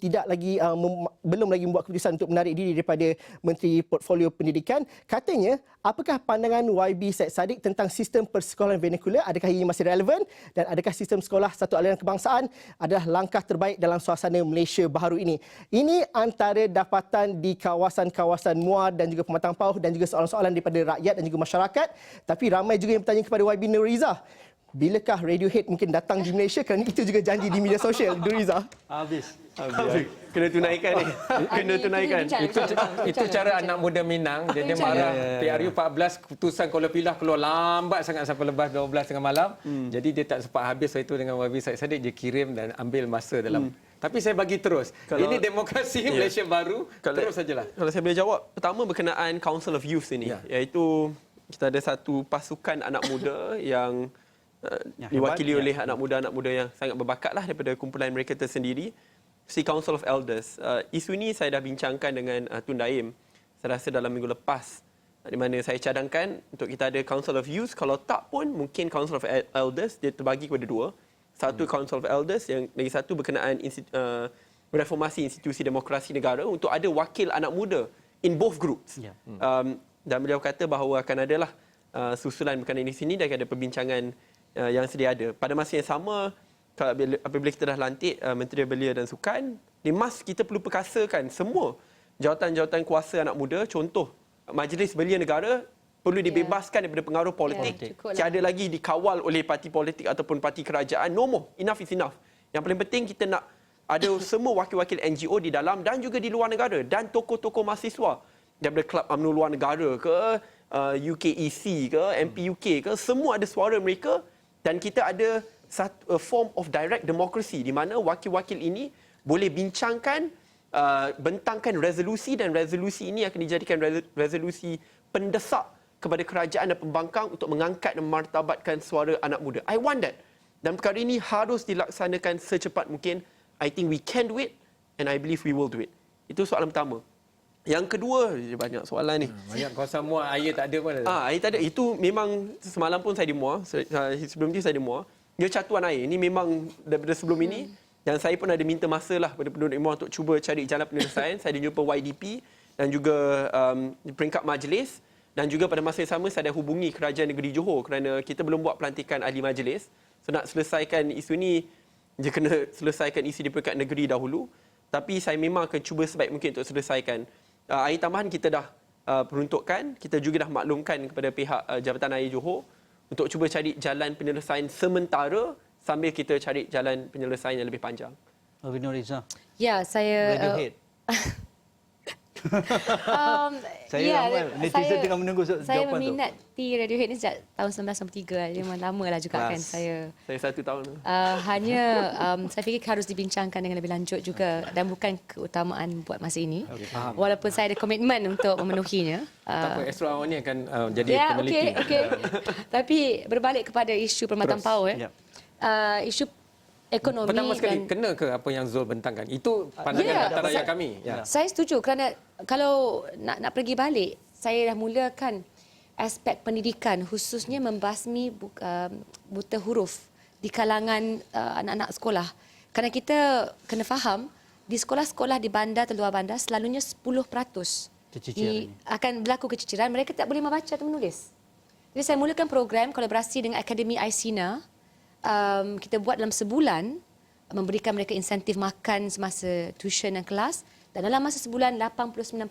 H: belum lagi membuat keputusan untuk menarik diri daripada Menteri Portfolio Pendidikan. Katanya, apakah pandangan YB Syed Saddiq tentang sistem persekolahan vernacular? Adakah ini masih relevan? Dan adakah sistem sekolah satu aliran kebangsaan adalah langkah terbaik dalam suasana Malaysia baharu ini? Ini antara dapatan di kawasan-kawasan Muar dan juga Permatang Pauh dan juga soalan-soalan daripada rakyat dan juga masyarakat. Tapi ramai juga yang bertanya kepada YB Nuriza, bilakah Radiohead mungkin datang di Malaysia? Kerana itu juga janji di media sosial. Nuriza.
A: Habis.
D: Kena tunaikan ni. Kena tunaikan.
B: Itu cara anak muda Minang. Dia marah PRU 14 keputusan Kuala Pilah keluar lambat sangat sampai lepas 12 tengah malam. Jadi dia tak sempat habis itu dengan YB Syed Saddiq. Dia kirim dan ambil masa dalam. Tapi saya bagi terus. Ini demokrasi Malaysia baru. Terus sajalah.
D: Kalau saya boleh jawab, pertama berkenaan Council of Youth ini, iaitu kita ada satu pasukan anak muda yang diwakili oleh anak muda yang sangat berbakatlah daripada kumpulan mereka tersendiri, si Council of Elders. Isu ini saya dah bincangkan dengan Tun Daim, saya rasa dalam minggu lepas, di mana saya cadangkan untuk kita ada Council of Youth. Kalau tak pun mungkin Council of Elders dia terbagi kepada dua. Satu Council of Elders, yang lagi satu berkenaan reformasi institusi demokrasi negara untuk ada wakil anak muda in both groups. Dan beliau kata bahawa akan adalah susulan berkenaan di sini dan akan ada perbincangan yang sedia ada. Pada masa yang sama, apabila kita dah lantik Menteri Belia dan Sukan, kita perlu perkasakan semua jawatan-jawatan kuasa anak muda. Contoh, Majlis Belia Negara perlu dibebaskan daripada pengaruh politik.
C: cukup lah.
D: Tiada lagi dikawal oleh parti politik ataupun parti kerajaan. No more. Enough is enough. Yang paling penting kita nak ada semua wakil-wakil NGO di dalam dan juga di luar negara dan tokoh-tokoh mahasiswa daripada Kelab UMNO luar negara ke UKEC ke MPUK ke, semua ada suara mereka dan kita ada satu form of direct democracy di mana wakil-wakil ini boleh bincangkan, bentangkan resolusi dan resolusi ini akan dijadikan resolusi pendesak kepada kerajaan dan pembangkang untuk mengangkat dan martabatkan suara anak muda. I want that. Dan perkara ini harus dilaksanakan secepat mungkin. I think we can do it and I believe we will do it. Itu soalan pertama. Yang kedua, banyak soalan ni.
B: Banyak kawasan muar, air tak ada pun.
D: Air tak ada. Itu memang semalam pun saya di Muar. Sebelum ni saya di Muar. Dia catuan air. Ini memang daripada sebelum ini. Dan saya pun ada minta masa lah kepada penduduk Muar untuk cuba cari jalan penyelesaian. Saya ada jumpa YDP dan juga peringkat majlis. Dan juga pada masa yang sama saya ada hubungi Kerajaan Negeri Johor kerana kita belum buat pelantikan ahli majlis. So nak selesaikan isu ni, dia kena selesaikan isu di peringkat negeri dahulu. Tapi saya memang akan cuba sebaik mungkin untuk selesaikan. Air tambahan kita dah peruntukkan, kita juga dah maklumkan kepada pihak Jabatan Air Johor untuk cuba cari jalan penyelesaian sementara sambil kita cari jalan penyelesaian yang lebih panjang.
A: Wabi Nuriza.
C: Ya, saya
A: Radiohead. Saya
C: ya,
A: ramai netizen tengah menunggu
C: saya
A: jawapan tu.
C: meminati Radiohead ni sejak tahun 1993. Dia memang lama lah juga kan saya.
D: Saya 1 tahun.
C: Hanya saya fikir harus dibincangkan dengan lebih lanjut juga dan bukan keutamaan buat masa ini. Walaupun saya ada komitmen untuk memenuhinya.
B: Tak apa, Astro awak ni akan jadi peneliti.
C: Okey. Tapi berbalik kepada isu permatang pauh isu ekonomi
B: Pertama sekali,
C: dan
B: kena ke apa yang Zul bentangkan? Itu pandangan data rakyat kami.
C: Saya setuju kerana kalau nak pergi balik, saya dah mulakan aspek pendidikan khususnya membasmi buta huruf di kalangan anak-anak sekolah. Kerana kita kena faham di sekolah-sekolah di bandar terluar bandar selalunya 10% akan berlaku keciciran, mereka tak boleh membaca atau menulis. Jadi saya mulakan program kolaborasi dengan Akademi Aisina. Kita buat dalam sebulan, memberikan mereka insentif makan semasa tuition dan kelas, dan dalam masa sebulan 89%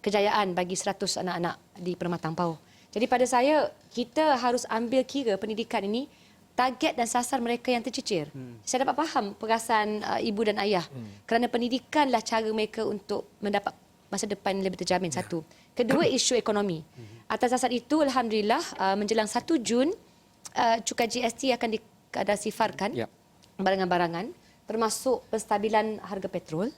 C: kejayaan bagi 100 anak-anak di Permatang Pauh. Jadi pada saya, kita harus ambil kira pendidikan ini target dan sasar mereka yang tercicir. Saya dapat faham perasaan ibu dan ayah kerana pendidikanlah cara mereka untuk mendapat masa depan yang lebih terjamin. Satu. Kedua, isu ekonomi. Atas dasar itu, alhamdulillah menjelang 1 Jun cukai GST akan dikadasifarkan barangan-barangan termasuk penstabilan harga petrol.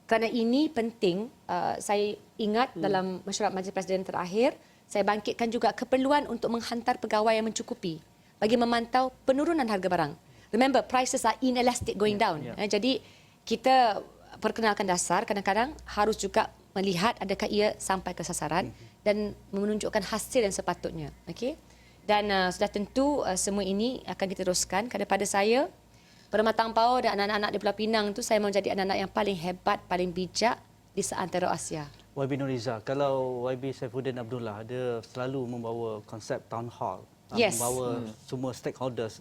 C: Kerana ini penting, saya ingat dalam mesyuarat Majlis Presiden terakhir, saya bangkitkan juga keperluan untuk menghantar pegawai yang mencukupi bagi memantau penurunan harga barang. Remember, prices are inelastic going down. Jadi kita perkenalkan dasar, kadang-kadang harus juga melihat adakah ia sampai ke sasaran dan menunjukkan hasil yang sepatutnya. Okey. Dan sudah tentu semua ini akan diteruskan. Kerana pada saya, Permatang Pauh dan anak-anak di Pulau Pinang tu saya mahu jadi anak-anak yang paling hebat, paling bijak di seantero Asia.
A: YB Nuriza, kalau YB Saifuddin Abdullah, dia selalu membawa konsep town hall.
C: Yes.
A: Membawa semua stakeholders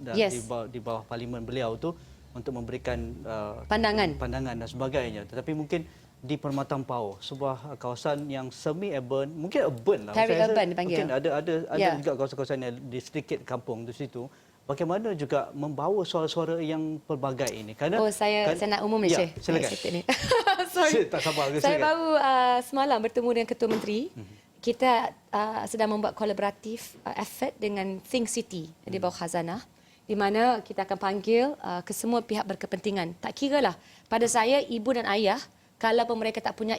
A: di bawah parlimen beliau tu untuk memberikan pandangan dan sebagainya. Tetapi mungkin di Permatang Pauh, sebuah kawasan yang semi-urban, mungkin urban lah.
C: Very-urban dipanggil.
A: Mungkin ada juga kawasan-kawasan yang di sedikit kampung di situ. Bagaimana juga membawa suara-suara yang pelbagai ini? Kerana,
C: saya nak umum je.
A: Silakan.
C: Sorry.
A: Tak sabar.
C: Saya baru semalam bertemu dengan Ketua Menteri. Kita sedang membuat kolaboratif effort dengan Think City di bawah khazanah, di mana kita akan panggil ke semua pihak berkepentingan. Tak kiralah, pada saya, ibu dan ayah, kalau mereka tak punya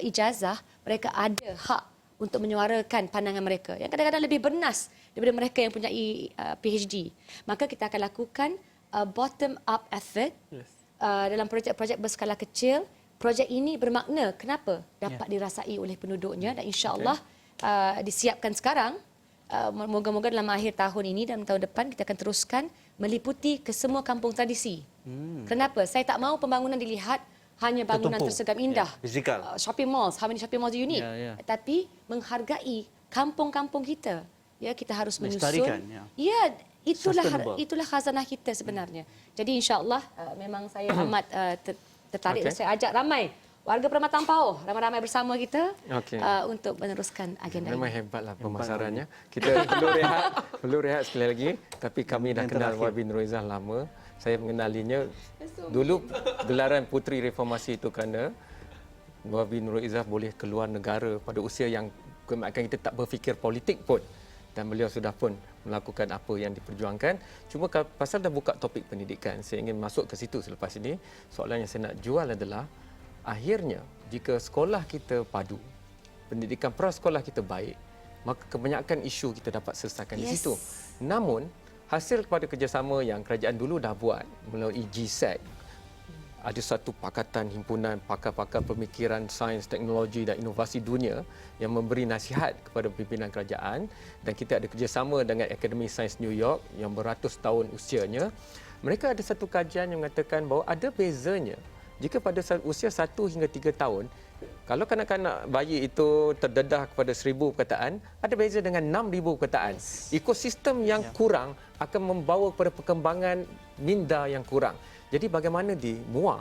C: ijazah, mereka ada hak untuk menyuarakan pandangan mereka yang kadang-kadang lebih bernas daripada mereka yang punya PhD. Maka kita akan lakukan bottom-up effort dalam projek-projek berskala kecil. Projek ini bermakna kenapa dapat dirasai oleh penduduknya dan insya-Allah disiapkan sekarang. Moga-moga dalam akhir tahun ini dan tahun depan kita akan teruskan meliputi ke semua kampung tradisi. Kenapa? Saya tak mahu pembangunan dilihat hanya bangunan tersegam indah, shopping malls, how many shopping malls do you need? Tapi menghargai kampung-kampung kita. Ya, kita harus menyusun. Ya, itulah khazanah kita sebenarnya. Jadi insya-Allah memang saya amat tertarik dan saya ajak ramai warga Permatang Pauh ramai-ramai bersama kita
B: Okey.
C: untuk meneruskan agenda
B: Memang
C: ini.
B: hebatlah pemasarannya. Kita perlu rehat sekali lagi. Tapi kami dah kenal YB Nur Izzah lama. Saya mengenalinya dulu gelaran Puteri Reformasi itu kerana YB Nur Izzah boleh keluar negara pada usia yang kebanyakan kita tak berfikir politik pun. Dan beliau sudah pun melakukan apa yang diperjuangkan. Cuma pasal dah buka topik pendidikan, saya ingin masuk ke situ selepas ini. Soalan yang saya nak jual adalah, akhirnya jika sekolah kita padu, pendidikan prasekolah kita baik, maka kebanyakan isu kita dapat selesaikan di situ. Namun, hasil kepada kerjasama yang kerajaan dulu dah buat melalui GSEC, ada satu pakatan himpunan pakar-pakar pemikiran sains, teknologi dan inovasi dunia yang memberi nasihat kepada pimpinan kerajaan, dan kita ada kerjasama dengan Akademi Sains New York yang beratus tahun usianya. Mereka ada satu kajian yang mengatakan bahawa ada bezanya jika pada usia 1 hingga 3 tahun, kalau kanak-kanak bayi itu terdedah kepada 1000 perkataan, ada beza dengan 6000 perkataan. Ekosistem yang kurang akan membawa kepada perkembangan minda yang kurang. Jadi bagaimana di MUA,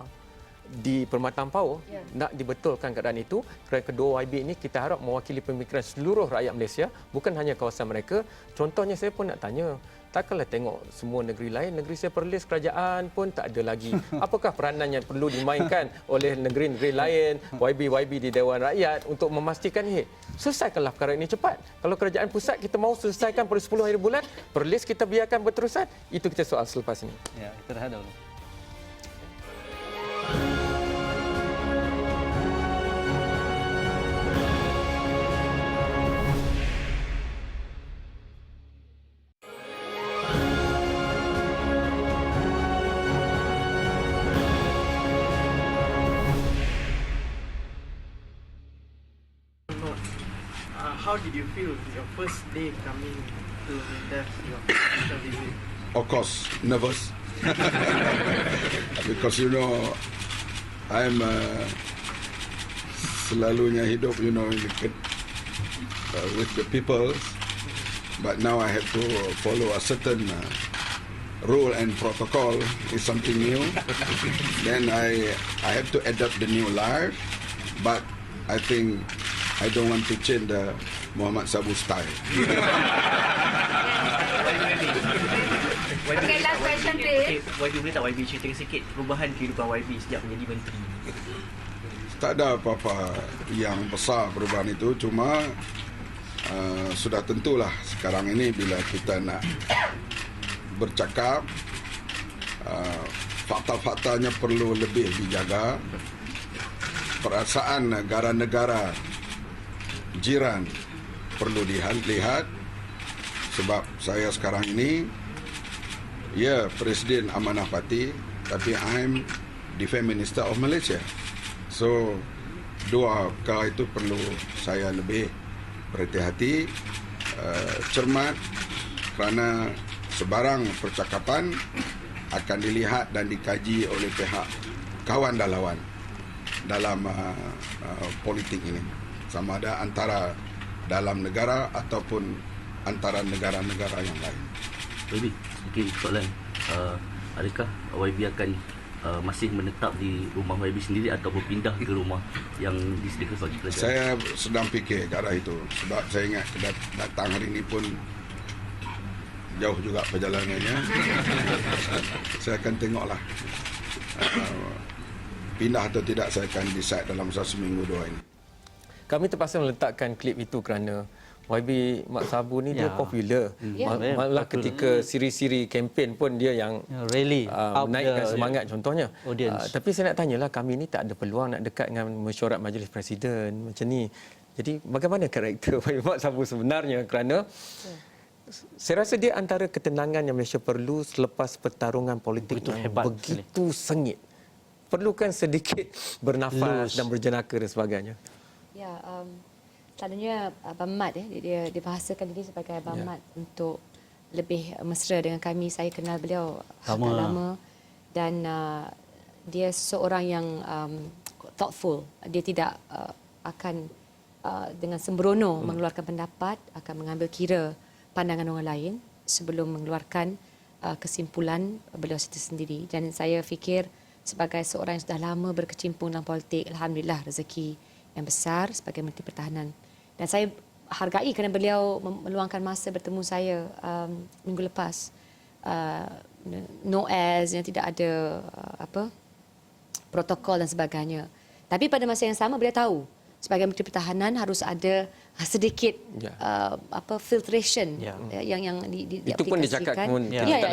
B: di Permatang Pauh, nak dibetulkan keadaan itu. Kerana kedua YB ini kita harap mewakili pemikiran seluruh rakyat Malaysia, bukan hanya kawasan mereka. Contohnya saya pun nak tanya, takkanlah tengok semua negeri lain, negeri saya Perlis kerajaan pun tak ada lagi. Apakah peranan yang perlu dimainkan oleh negeri-negeri lain, YB di Dewan Rakyat untuk memastikan selesaikanlah perkara ini cepat. Kalau kerajaan pusat kita mahu selesaikan pada 10 hari bulan, Perlis kita biarkan berterusan, itu kita soal selepas ini.
A: Ya, kita rehat dahulu.
I: How did you feel your first day coming to Mendes, your official visit?
J: Of course, nervous. Because, I'm selalunya hidup, in with the people. But now I have to follow a certain rule and protocol. Is something new. Then I have to adapt the new life. But I think I don't want to change the Muhammad Sabu style.
K: Okay, last question please.
I: YB boleh tak YB cerita sikit perubahan kehidupan YB sejak menjadi menteri?
J: Tak ada apa-apa yang besar perubahan itu, cuma sudah tentulah sekarang ini bila kita nak bercakap, fakta-faktanya perlu lebih dijaga. Perasaan negara-negara jiran perlu dilihat, sebab saya sekarang ini Presiden Amanah Parti, tapi I'm Defence Minister of Malaysia. So dua perkara itu perlu saya lebih berhati-hati, cermat, kerana sebarang percakapan akan dilihat dan dikaji oleh pihak kawan dan lawan dalam politik ini, sama ada antara dalam negara ataupun antara negara-negara yang lain.
L: YB, sedikit soalan. Adakah YB akan masih menetap di rumah YB sendiri atau berpindah ke rumah yang disediakan bagi pelajar?
J: Saya sedang fikir ke arah itu, sebab saya ingat datang hari ini pun jauh juga perjalanannya. Saya akan tengoklah pindah atau tidak, saya akan decide dalam satu minggu dua ini.
B: Kami terpaksa meletakkan klip itu kerana YB Mak Sabu ni dia popular. Malah ketika siri-siri kempen pun dia yang
A: rally
B: menaikkan semangat contohnya. Tapi saya nak tanyalah, kami ni tak ada peluang nak dekat dengan mesyuarat Majlis Presiden macam ni. Jadi bagaimana karakter YB Mak Sabu sebenarnya, kerana saya rasa dia antara ketenangan yang Malaysia perlu selepas pertarungan politik yang begitu sengit. Perlukan sedikit bernafas dan berjenaka dan sebagainya.
C: Ya, selalunya Abang Mat dia bahasakan diri sebagai Abang Mat untuk lebih mesra dengan kami. Saya kenal beliau agak lama dan dia seorang yang thoughtful. Dia tidak akan dengan sembrono mengeluarkan pendapat, akan mengambil kira pandangan orang lain sebelum mengeluarkan kesimpulan beliau sendiri. Dan saya fikir sebagai seorang yang sudah lama berkecimpung dalam politik, alhamdulillah rezeki yang besar sebagai Menteri Pertahanan. Dan saya hargai kerana beliau meluangkan masa bertemu saya minggu lepas. No airs, yang tidak ada protokol dan sebagainya. Tapi pada masa yang sama beliau tahu sebagai Menteri Pertahanan harus ada sedikit filtration yang
B: itu pun diaplikasikan.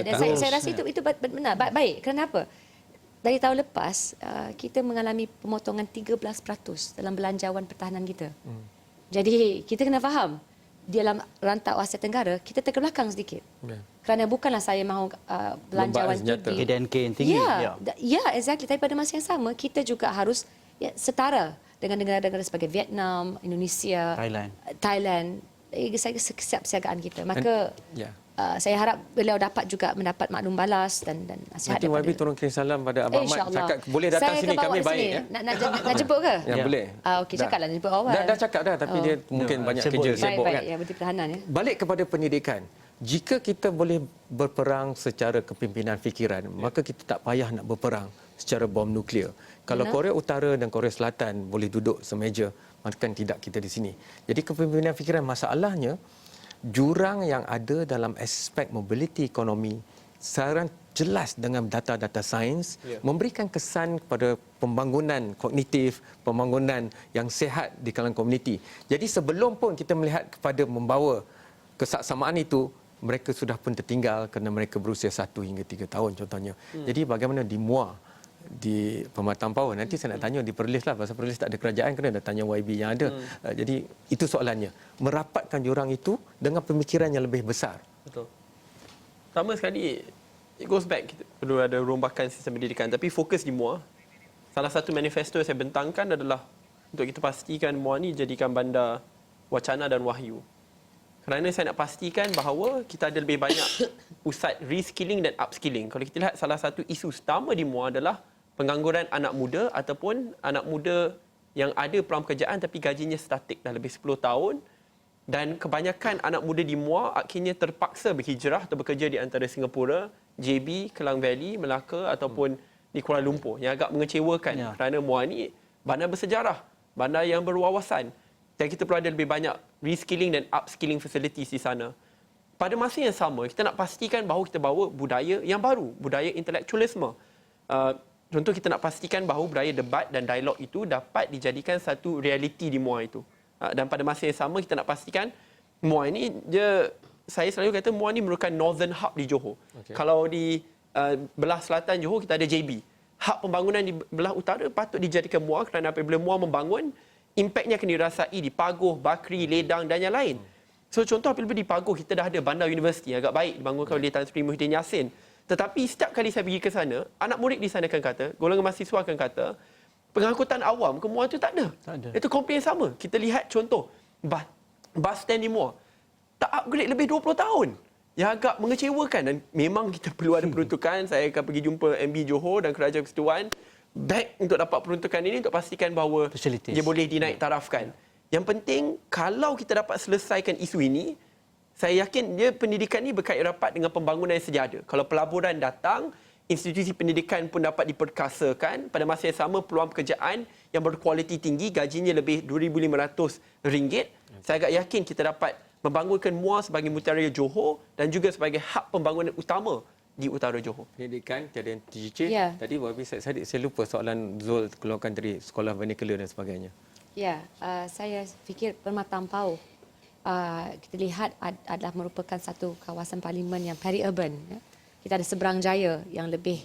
C: Dan saya rasa itu benar baik. Kenapa? Dari tahun lepas kita mengalami pemotongan 13% dalam belanjawan pertahanan kita. Jadi kita kena faham di dalam rantau Asia Tenggara kita terkebelakang sedikit. Kerana bukanlah saya mahu belanjawan tinggi.
A: KDNK yang tinggi.
C: Exactly. Tapi pada masa yang sama kita juga harus setara dengan negara-negara sebagai Vietnam, Indonesia, Thailand. Saya kesiapsiagaan kita. Maka saya harap beliau dapat juga mendapat maklum balas dan nasihat.
B: Nanti YB turun kirim salam pada Abang Ahmad. Cakap boleh datang sini, kami baik.
C: Nak jemput ke?
B: Boleh.
C: Okey, cakaplah nak jemput awal.
B: Dah cakap dah, tapi dia mungkin banyak kerja, sibuk kan.
C: Baik, Menteri Pertahanan.
B: Balik kepada pendidikan. Jika kita boleh berperang secara kepimpinan fikiran, maka kita tak payah nak berperang secara bom nuklear. Kalau Korea Utara dan Korea Selatan boleh duduk semeja, maka tidak kita di sini. Jadi kepimpinan fikiran, masalahnya jurang yang ada dalam aspek mobility ekonomi sekarang jelas dengan data-data sains memberikan kesan kepada pembangunan kognitif, pembangunan yang sihat di kalangan komuniti. Jadi sebelum pun kita melihat kepada membawa kesaksamaan itu, mereka sudah pun tertinggal kerana mereka berusia 1 hingga 3 tahun contohnya. Jadi bagaimana di MUA, di Pematang Power, nanti saya nak tanya di Perlis lah, pasal Perlis tak ada kerajaan, kena dah tanya YB yang ada. Jadi itu soalannya, merapatkan jurang itu dengan pemikiran yang lebih besar.
D: Betul. Pertama sekali, it goes back, kita perlu ada rombakan sistem pendidikan, tapi fokus di MUA. Salah satu manifesto yang saya bentangkan adalah untuk kita pastikan MUA ni jadikan bandar wacana dan wahyu. Kerana saya nak pastikan bahawa kita ada lebih banyak pusat reskilling dan upskilling. Kalau kita lihat salah satu isu utama di MUA adalah pengangguran anak muda ataupun anak muda yang ada peluang pekerjaan tapi gajinya statik dah lebih 10 tahun, dan kebanyakan anak muda di MUA akhirnya terpaksa berhijrah atau bekerja di antara Singapura, JB, Klang Valley, Melaka ataupun di Kuala Lumpur, yang agak mengecewakan kerana MUA ni bandar bersejarah, bandar yang berwawasan, dan kita perlu ada lebih banyak reskilling dan upskilling facilities di sana. Pada masa yang sama, kita nak pastikan bahawa kita bawa budaya yang baru, budaya intelektualisme. Contoh, kita nak pastikan bahawa budaya debat dan dialog itu dapat dijadikan satu realiti di MUA itu. Dan pada masa yang sama, kita nak pastikan MUA ini, saya selalu kata MUA ini merupakan northern hub di Johor. Kalau di belah selatan Johor, kita ada JB. Hub pembangunan di belah utara patut dijadikan MUA, kerana apabila MUA membangun, impaknya akan dirasai di Pagoh, Bakri, Ledang dan yang lain. So contoh, apabila di Pagoh kita dah ada bandar universiti agak baik dibangunkan oleh Tan Sri Muhyiddin Yassin. Tetapi setiap kali saya pergi ke sana, anak murid di sana akan kata, golongan mahasiswa akan kata, pengangkutan awam ke MUA itu tak ada. Itu komplain sama. Kita lihat contoh, bus stand di MUA tak upgrade lebih 20 tahun. Yang agak mengecewakan, dan memang kita perlu ada peruntukan. Saya akan pergi jumpa MB Johor dan Kerajaan Persekutuan back untuk dapat peruntukan ini untuk pastikan bahawa dia boleh dinaik tarafkan. Yang penting, kalau kita dapat selesaikan isu ini, saya yakin pendidikan ini berkait rapat dengan pembangunan yang sedia ada. Kalau pelaburan datang, institusi pendidikan pun dapat diperkasakan. Pada masa yang sama, peluang pekerjaan yang berkualiti tinggi, gajinya lebih RM2,500. Saya agak yakin kita dapat membangunkan MUA sebagai mutiara Johor dan juga sebagai hub pembangunan utama di utara Johor.
B: Pendidikan, tiada TGC. Tadi YB saya lupa soalan Zul keluarkan dari sekolah vernacular dan sebagainya.
C: Saya fikir Permatang Power kita lihat adalah merupakan satu kawasan parlimen yang peri-urban. Kita ada Seberang Jaya yang lebih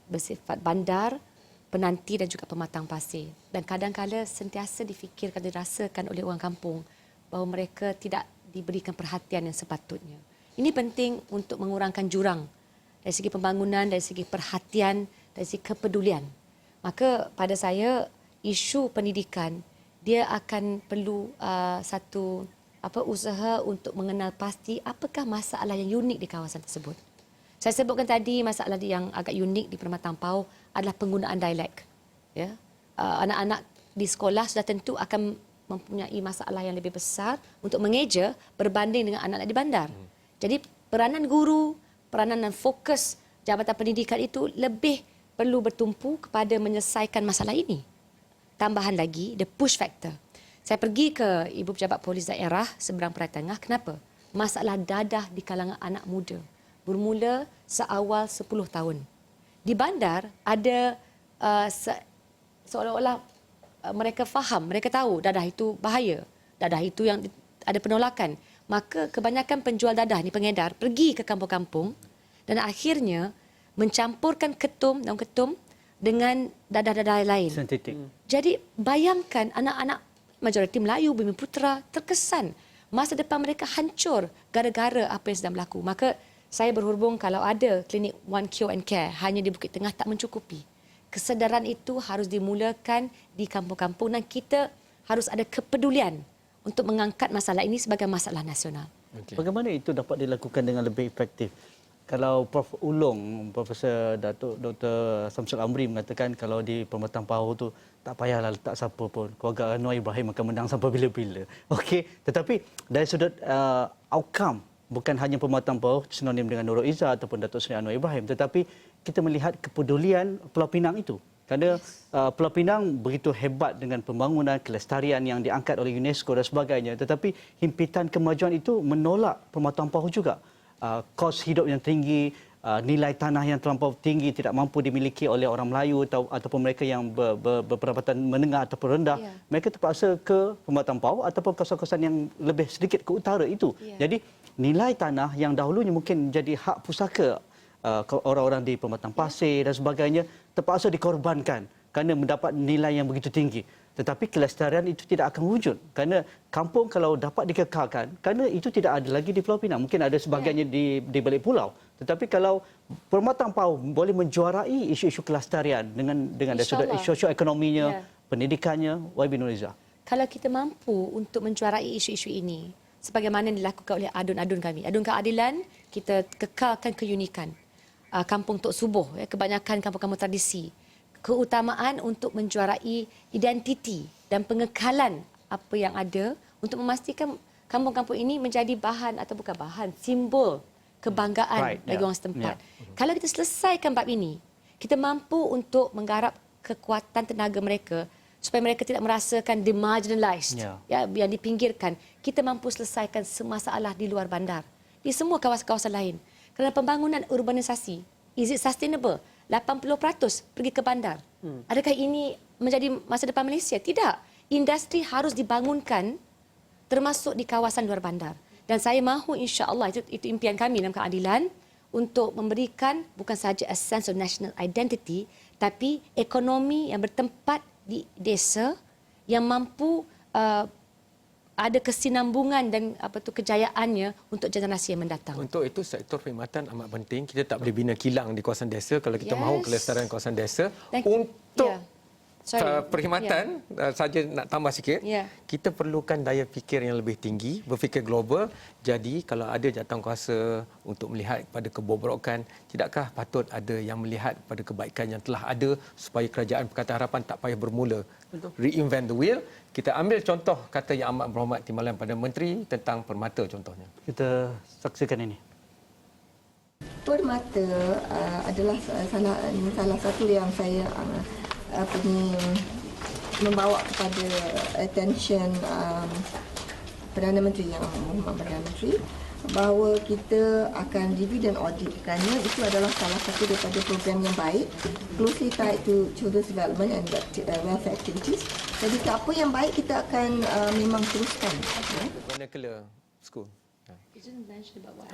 C: bersifat bandar, penanti dan juga pematang pasir. Dan kadang-kadang sentiasa difikirkan, dirasakan oleh orang kampung bahawa mereka tidak diberikan perhatian yang sepatutnya. Ini penting untuk mengurangkan jurang dari segi pembangunan, dari segi perhatian, dari segi kepedulian. Maka pada saya, isu pendidikan dia akan perlu satu usaha untuk mengenal pasti apakah masalah yang unik di kawasan tersebut. Saya sebutkan tadi masalah yang agak unik di Permatang Power adalah penggunaan dialek. Anak-anak di sekolah sudah tentu akan mempunyai masalah yang lebih besar untuk mengeja berbanding dengan anak-anak di bandar. Jadi peranan guru, peranan dan fokus Jabatan Pendidikan itu lebih perlu bertumpu kepada menyelesaikan masalah ini. Tambahan lagi, the push factor. Saya pergi ke Ibu Pejabat Polis Daerah Seberang Perai Tengah. Kenapa? Masalah dadah di kalangan anak muda bermula seawal 10 tahun. Di bandar ada seolah-olah mereka faham, mereka tahu dadah itu bahaya. Dadah itu yang ada penolakan. Maka kebanyakan penjual dadah ni, pengedar, pergi ke kampung-kampung dan akhirnya mencampurkan ketum, daun ketum dengan dadah-dadah lain.
A: Sintetik.
C: Jadi bayangkan anak-anak majoriti Melayu, Bumi Putera terkesan masa depan mereka hancur gara-gara apa yang sedang berlaku. Maka saya berhubung kalau ada klinik One Cure and Care hanya di Bukit Tengah tak mencukupi. Kesedaran itu harus dimulakan di kampung-kampung dan kita harus ada kepedulian untuk mengangkat masalah ini sebagai masalah nasional.
A: Okay. Bagaimana itu dapat dilakukan dengan lebih efektif? Kalau Prof Ulong, Profesor Datuk Dr. Samsul Amri mengatakan kalau di Permatang Pauh tu tak payahlah letak siapa pun. Keluarga Anwar Ibrahim akan menang sampai bila-bila. Okey, tetapi dari sudut outcome, bukan hanya Permatang Pauh sinonim dengan Nurul Izzah ataupun Datuk Seri Anwar Ibrahim, tetapi kita melihat kepedulian Pulau Pinang itu. Kerana Pulau Pinang begitu hebat dengan pembangunan, kelestarian yang diangkat oleh UNESCO dan sebagainya, tetapi himpitan kemajuan itu menolak Permatang Pauh juga. Kos hidup yang tinggi, nilai tanah yang terlampau tinggi tidak mampu dimiliki oleh orang Melayu ataupun mereka yang berpendapatan menengah ataupun rendah. Yeah. Mereka terpaksa ke Permatang Pauh ataupun kawasan-kawasan yang lebih sedikit ke utara itu. Yeah. Jadi nilai tanah yang dahulunya mungkin jadi hak pusaka orang-orang di Pematang Pasir dan sebagainya terpaksa dikorbankan kerana mendapat nilai yang begitu tinggi. Tetapi kelestarian itu tidak akan wujud kerana kampung kalau dapat dikekalkan, kerana itu tidak ada lagi di Pulau Pinang. Mungkin ada sebahagiannya di balik pulau. Tetapi kalau Permatang Pauh boleh menjuarai isu-isu kelestarian dengan dari sudut sosio-ekonominya, pendidikannya, YB Nuriza.
C: Kalau kita mampu untuk menjuarai isu-isu ini, sebagaimana dilakukan oleh adun-adun kami, adun keadilan, kita kekalkan keunikan. Kampung Tok Subuh, kebanyakan kampung-kampung tradisi. Keutamaan untuk menjuarai identiti dan pengekalan apa yang ada untuk memastikan kampung-kampung ini menjadi bahan atau bukan bahan, simbol kebanggaan bagi orang setempat. Kalau kita selesaikan bab ini, kita mampu untuk menggarap kekuatan tenaga mereka supaya mereka tidak merasakan demarginalized, yang dipinggirkan. Kita mampu selesaikan masalah di luar bandar, di semua kawasan-kawasan lain. Kerana pembangunan urbanisasi, is it sustainable? 80% pergi ke bandar. Adakah ini menjadi masa depan Malaysia? Tidak. Industri harus dibangunkan termasuk di kawasan luar bandar. Dan saya mahu insya-Allah itu impian kami dalam keadilan untuk memberikan bukan sahaja a sense of national identity tapi ekonomi yang bertempat di desa yang mampu ada kesinambungan dan kejayaannya untuk generasi yang mendatang.
B: Untuk itu sektor perkhidmatan amat penting. Kita tak boleh bina kilang di kawasan desa kalau kita mahu kelestarian kawasan desa. Untuk perkhidmatan, saja nak tambah sikit, kita perlukan daya fikir yang lebih tinggi, berfikir global. Jadi kalau ada jawatankuasa untuk melihat pada kebobrokan, tidakkah patut ada yang melihat pada kebaikan yang telah ada supaya kerajaan Pakatan Harapan tak payah bermula reinvent the wheel. Kita ambil contoh kata yang amat berhormat Timbalan Perdana Menteri tentang permata contohnya. Kita saksikan ini.
K: Permata adalah salah satu yang saya membawa kepada attention Perdana Menteri yang Muhammad Perdana Menteri bahawa kita akan review dan audit kerana itu adalah salah satu daripada program yang baik, closely tied to children's development and welfare activities. Jadi apa yang baik kita akan memang teruskan.
B: Vernacular school.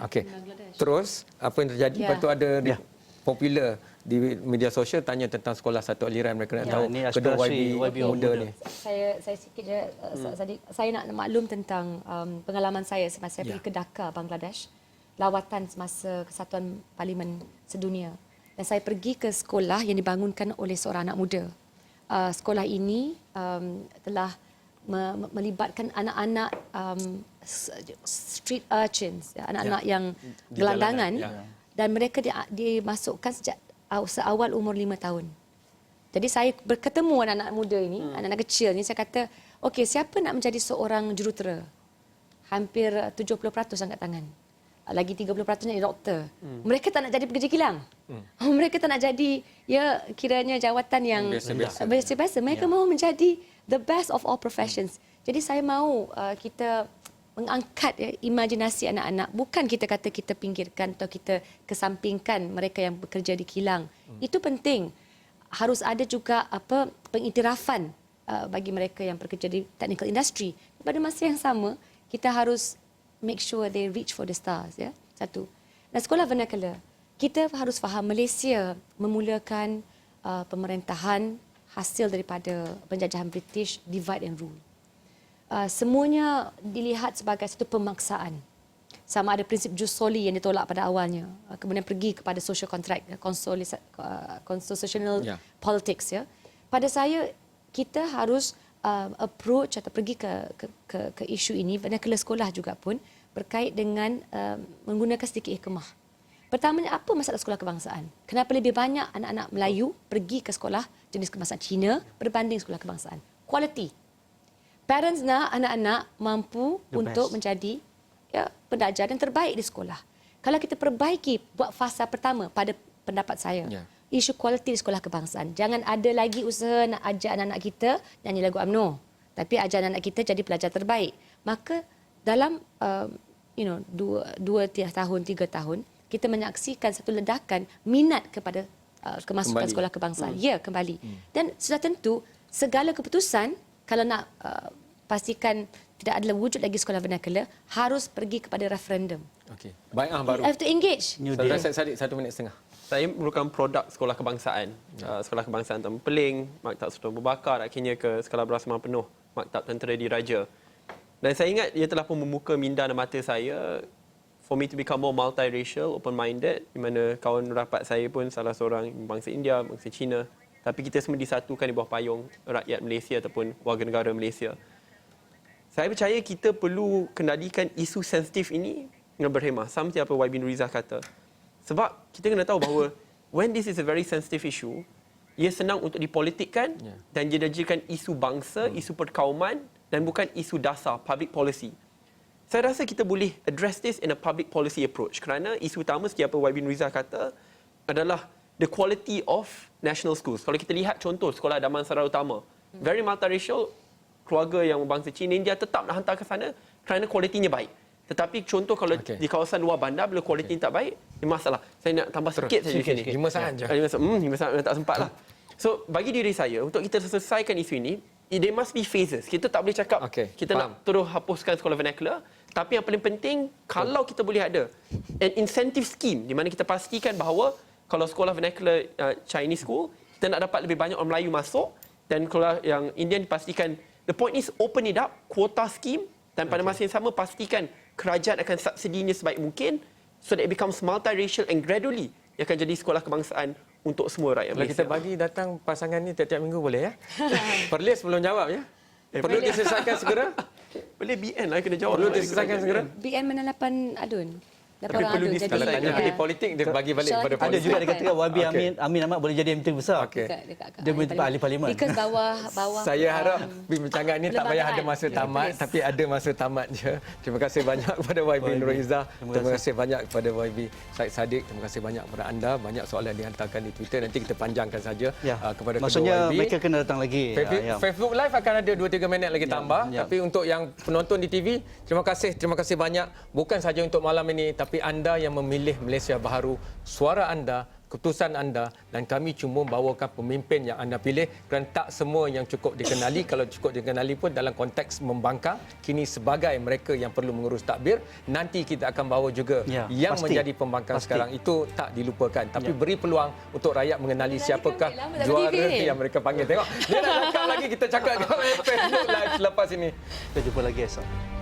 B: Okey. Terus apa yang terjadi? Lepas tu ada popular di media sosial tanya tentang sekolah satu aliran, mereka nak tahu kedua YB muda ni.
C: Saya sikit je, saya nak maklum tentang pengalaman saya semasa saya pergi ke Dhaka, Bangladesh, lawatan semasa Kesatuan Parlimen Sedunia. Dan saya pergi ke sekolah yang dibangunkan oleh seorang anak muda. Sekolah ini telah melibatkan anak-anak street urchins, anak-anak yang gelandangan. Dan mereka dimasukkan sejak seawal umur 5 tahun. Jadi saya bertemu anak-anak muda ini, anak-anak kecil ni, saya kata, okey, siapa nak menjadi seorang jurutera? Hampir 70% angkat tangan. lagi 30% jadi doktor. Mereka tak nak jadi pekerja kilang. Mereka tak nak jadi kiranya jawatan yang biasa-biasa. Mereka mahu menjadi the best of all professions. Jadi saya mahu kita mengangkat imajinasi anak-anak. Bukan kita kata kita pinggirkan atau kita kesampingkan mereka yang bekerja di kilang. Itu penting. Harus ada juga pengiktirafan bagi mereka yang bekerja di technical industry. Pada masa yang sama, kita harus make sure they reach for the stars. Ya, satu. Dan sekolah vernacular, kita harus faham Malaysia memulakan pemerintahan hasil daripada penjajahan British, divide and rule. Semuanya dilihat sebagai satu pemaksaan. Sama ada prinsip jus soli yang ditolak pada awalnya, kemudian pergi kepada social contract, constitutional politics. Ya. Pada saya, kita harus approach atau pergi ke isu ini, vernacular sekolah juga pun berkait dengan menggunakan sedikit hikmah. Pertamanya, apa masalah sekolah kebangsaan? Kenapa lebih banyak anak-anak Melayu pergi ke sekolah jenis kebangsaan Cina berbanding sekolah kebangsaan? Quality. Parents nak anak-anak mampu untuk menjadi pelajar yang terbaik di sekolah. Kalau kita perbaiki buat fasa pertama pada pendapat saya, isu kualiti di sekolah kebangsaan. Jangan ada lagi usaha nak ajar anak-anak kita nyanyi lagu UMNO, tapi ajar anak-anak kita jadi pelajar terbaik. Maka dalam 2 tahun, 3 tahun, kita menyaksikan satu ledakan minat kepada kemasukan sekolah kebangsaan. Ya, kembali. Dan sudah tentu segala keputusan kalau nak pastikan tidak ada wujud lagi sekolah vernacular, harus pergi kepada referendum.
B: Okey. Baik, baru.
C: Have to engage.
B: Saudara Sadik, 1 minit setengah.
D: Saya merupakan produk sekolah kebangsaan. Sekolah kebangsaan Taman Peling, Maktab Sultan Abu Bakar, akhirnya ke Sekolah Berasma Penuh, Maktab Tentera Diraja. Dan saya ingat ia telah pun membuka minda dan mata saya for me to become more multiracial, open-minded, di mana kawan rapat saya pun salah seorang bangsa India, bangsa Cina. Tapi kita semua disatukan di bawah payung rakyat Malaysia ataupun warga negara Malaysia. Saya percaya kita perlu kendalikan isu sensitif ini dengan berhemah. Sama seperti apa YB Nuriza kata. Sebab kita kena tahu bahawa when this is a very sensitive issue, ia senang untuk dipolitikkan dan dijadikan isu bangsa, isu perkauman dan bukan isu dasar, public policy. Saya rasa kita boleh address this in a public policy approach kerana isu utama seperti apa YB Nuriza kata adalah the quality of national schools. Kalau kita lihat contoh sekolah Damansara Utama, very multiracial, keluarga yang berbangsa Cina, India tetap nak hantar ke sana kerana kualitinya baik. Tetapi contoh kalau di kawasan luar bandar, bila kualitinya tak baik, dia masalah. Saya nak tambah sikit saja di sini.
B: 5 saat je.
D: 5 saat tak sempat lah. So, bagi diri saya, untuk kita selesaikan isu ini, there must be phases. Kita tak boleh cakap, kita nak terus hapuskan sekolah vernacular. Tapi yang paling penting, kalau kita boleh ada an incentive scheme, di mana kita pastikan bahawa kalau sekolah vernacular Chinese school, kita nak dapat lebih banyak orang Melayu masuk. Dan kalau yang Indian dipastikan, the point is open it up, quota scheme. Dan pada masa yang sama, pastikan kerajaan akan subsidinya sebaik mungkin so that it becomes multiracial and gradually ia akan jadi sekolah kebangsaan untuk semua rakyat Malaysia.
B: Kita bagi datang pasangan ni tiap-tiap minggu boleh ya? Perlis belum jawab ya? Perlu diselesaikan segera?
D: Boleh BN lah kena jawab.
B: Perlu diselesaikan segera?
C: BN mana 8 adun?
D: Tapi perlu
B: kalau tanya pilih politik, dia bagi balik kepada politik.
A: Ada juga dikatakan YB Amin Ahmad boleh jadi menteri besar. Dia boleh jadi ahli parlimen.
C: Because bawah
B: saya harap perbincangan ini tak payah ada masa tamat, tapi ada masa tamat je. Terima kasih banyak kepada YB Nuriza. Terima kasih banyak kepada YB Syed Saddiq. Terima kasih banyak kepada anda. Banyak soalan yang dihantarkan di Twitter. Nanti kita panjangkan saja kepada
A: maksudnya
B: kedua YB.
A: Mereka kena datang lagi.
B: Facebook Live akan ada 2-3 minit lagi tambah. Tapi untuk yang penonton di TV, terima kasih banyak. Bukan saja untuk malam ini, tapi anda yang memilih Malaysia Baharu, suara anda, keputusan anda, dan kami cuma bawakan pemimpin yang anda pilih kerana tak semua yang cukup dikenali. Kalau cukup dikenali pun dalam konteks membangkang, kini sebagai mereka yang perlu mengurus takbir, nanti kita akan bawa juga yang menjadi pembangkang sekarang. Itu tak dilupakan. Tapi beri peluang untuk rakyat mengenali siapakah juara yang mereka panggil. Tengok, dia nak cakap lagi, kita cakap di Facebook Live selepas ini.
A: Kita jumpa lagi esok.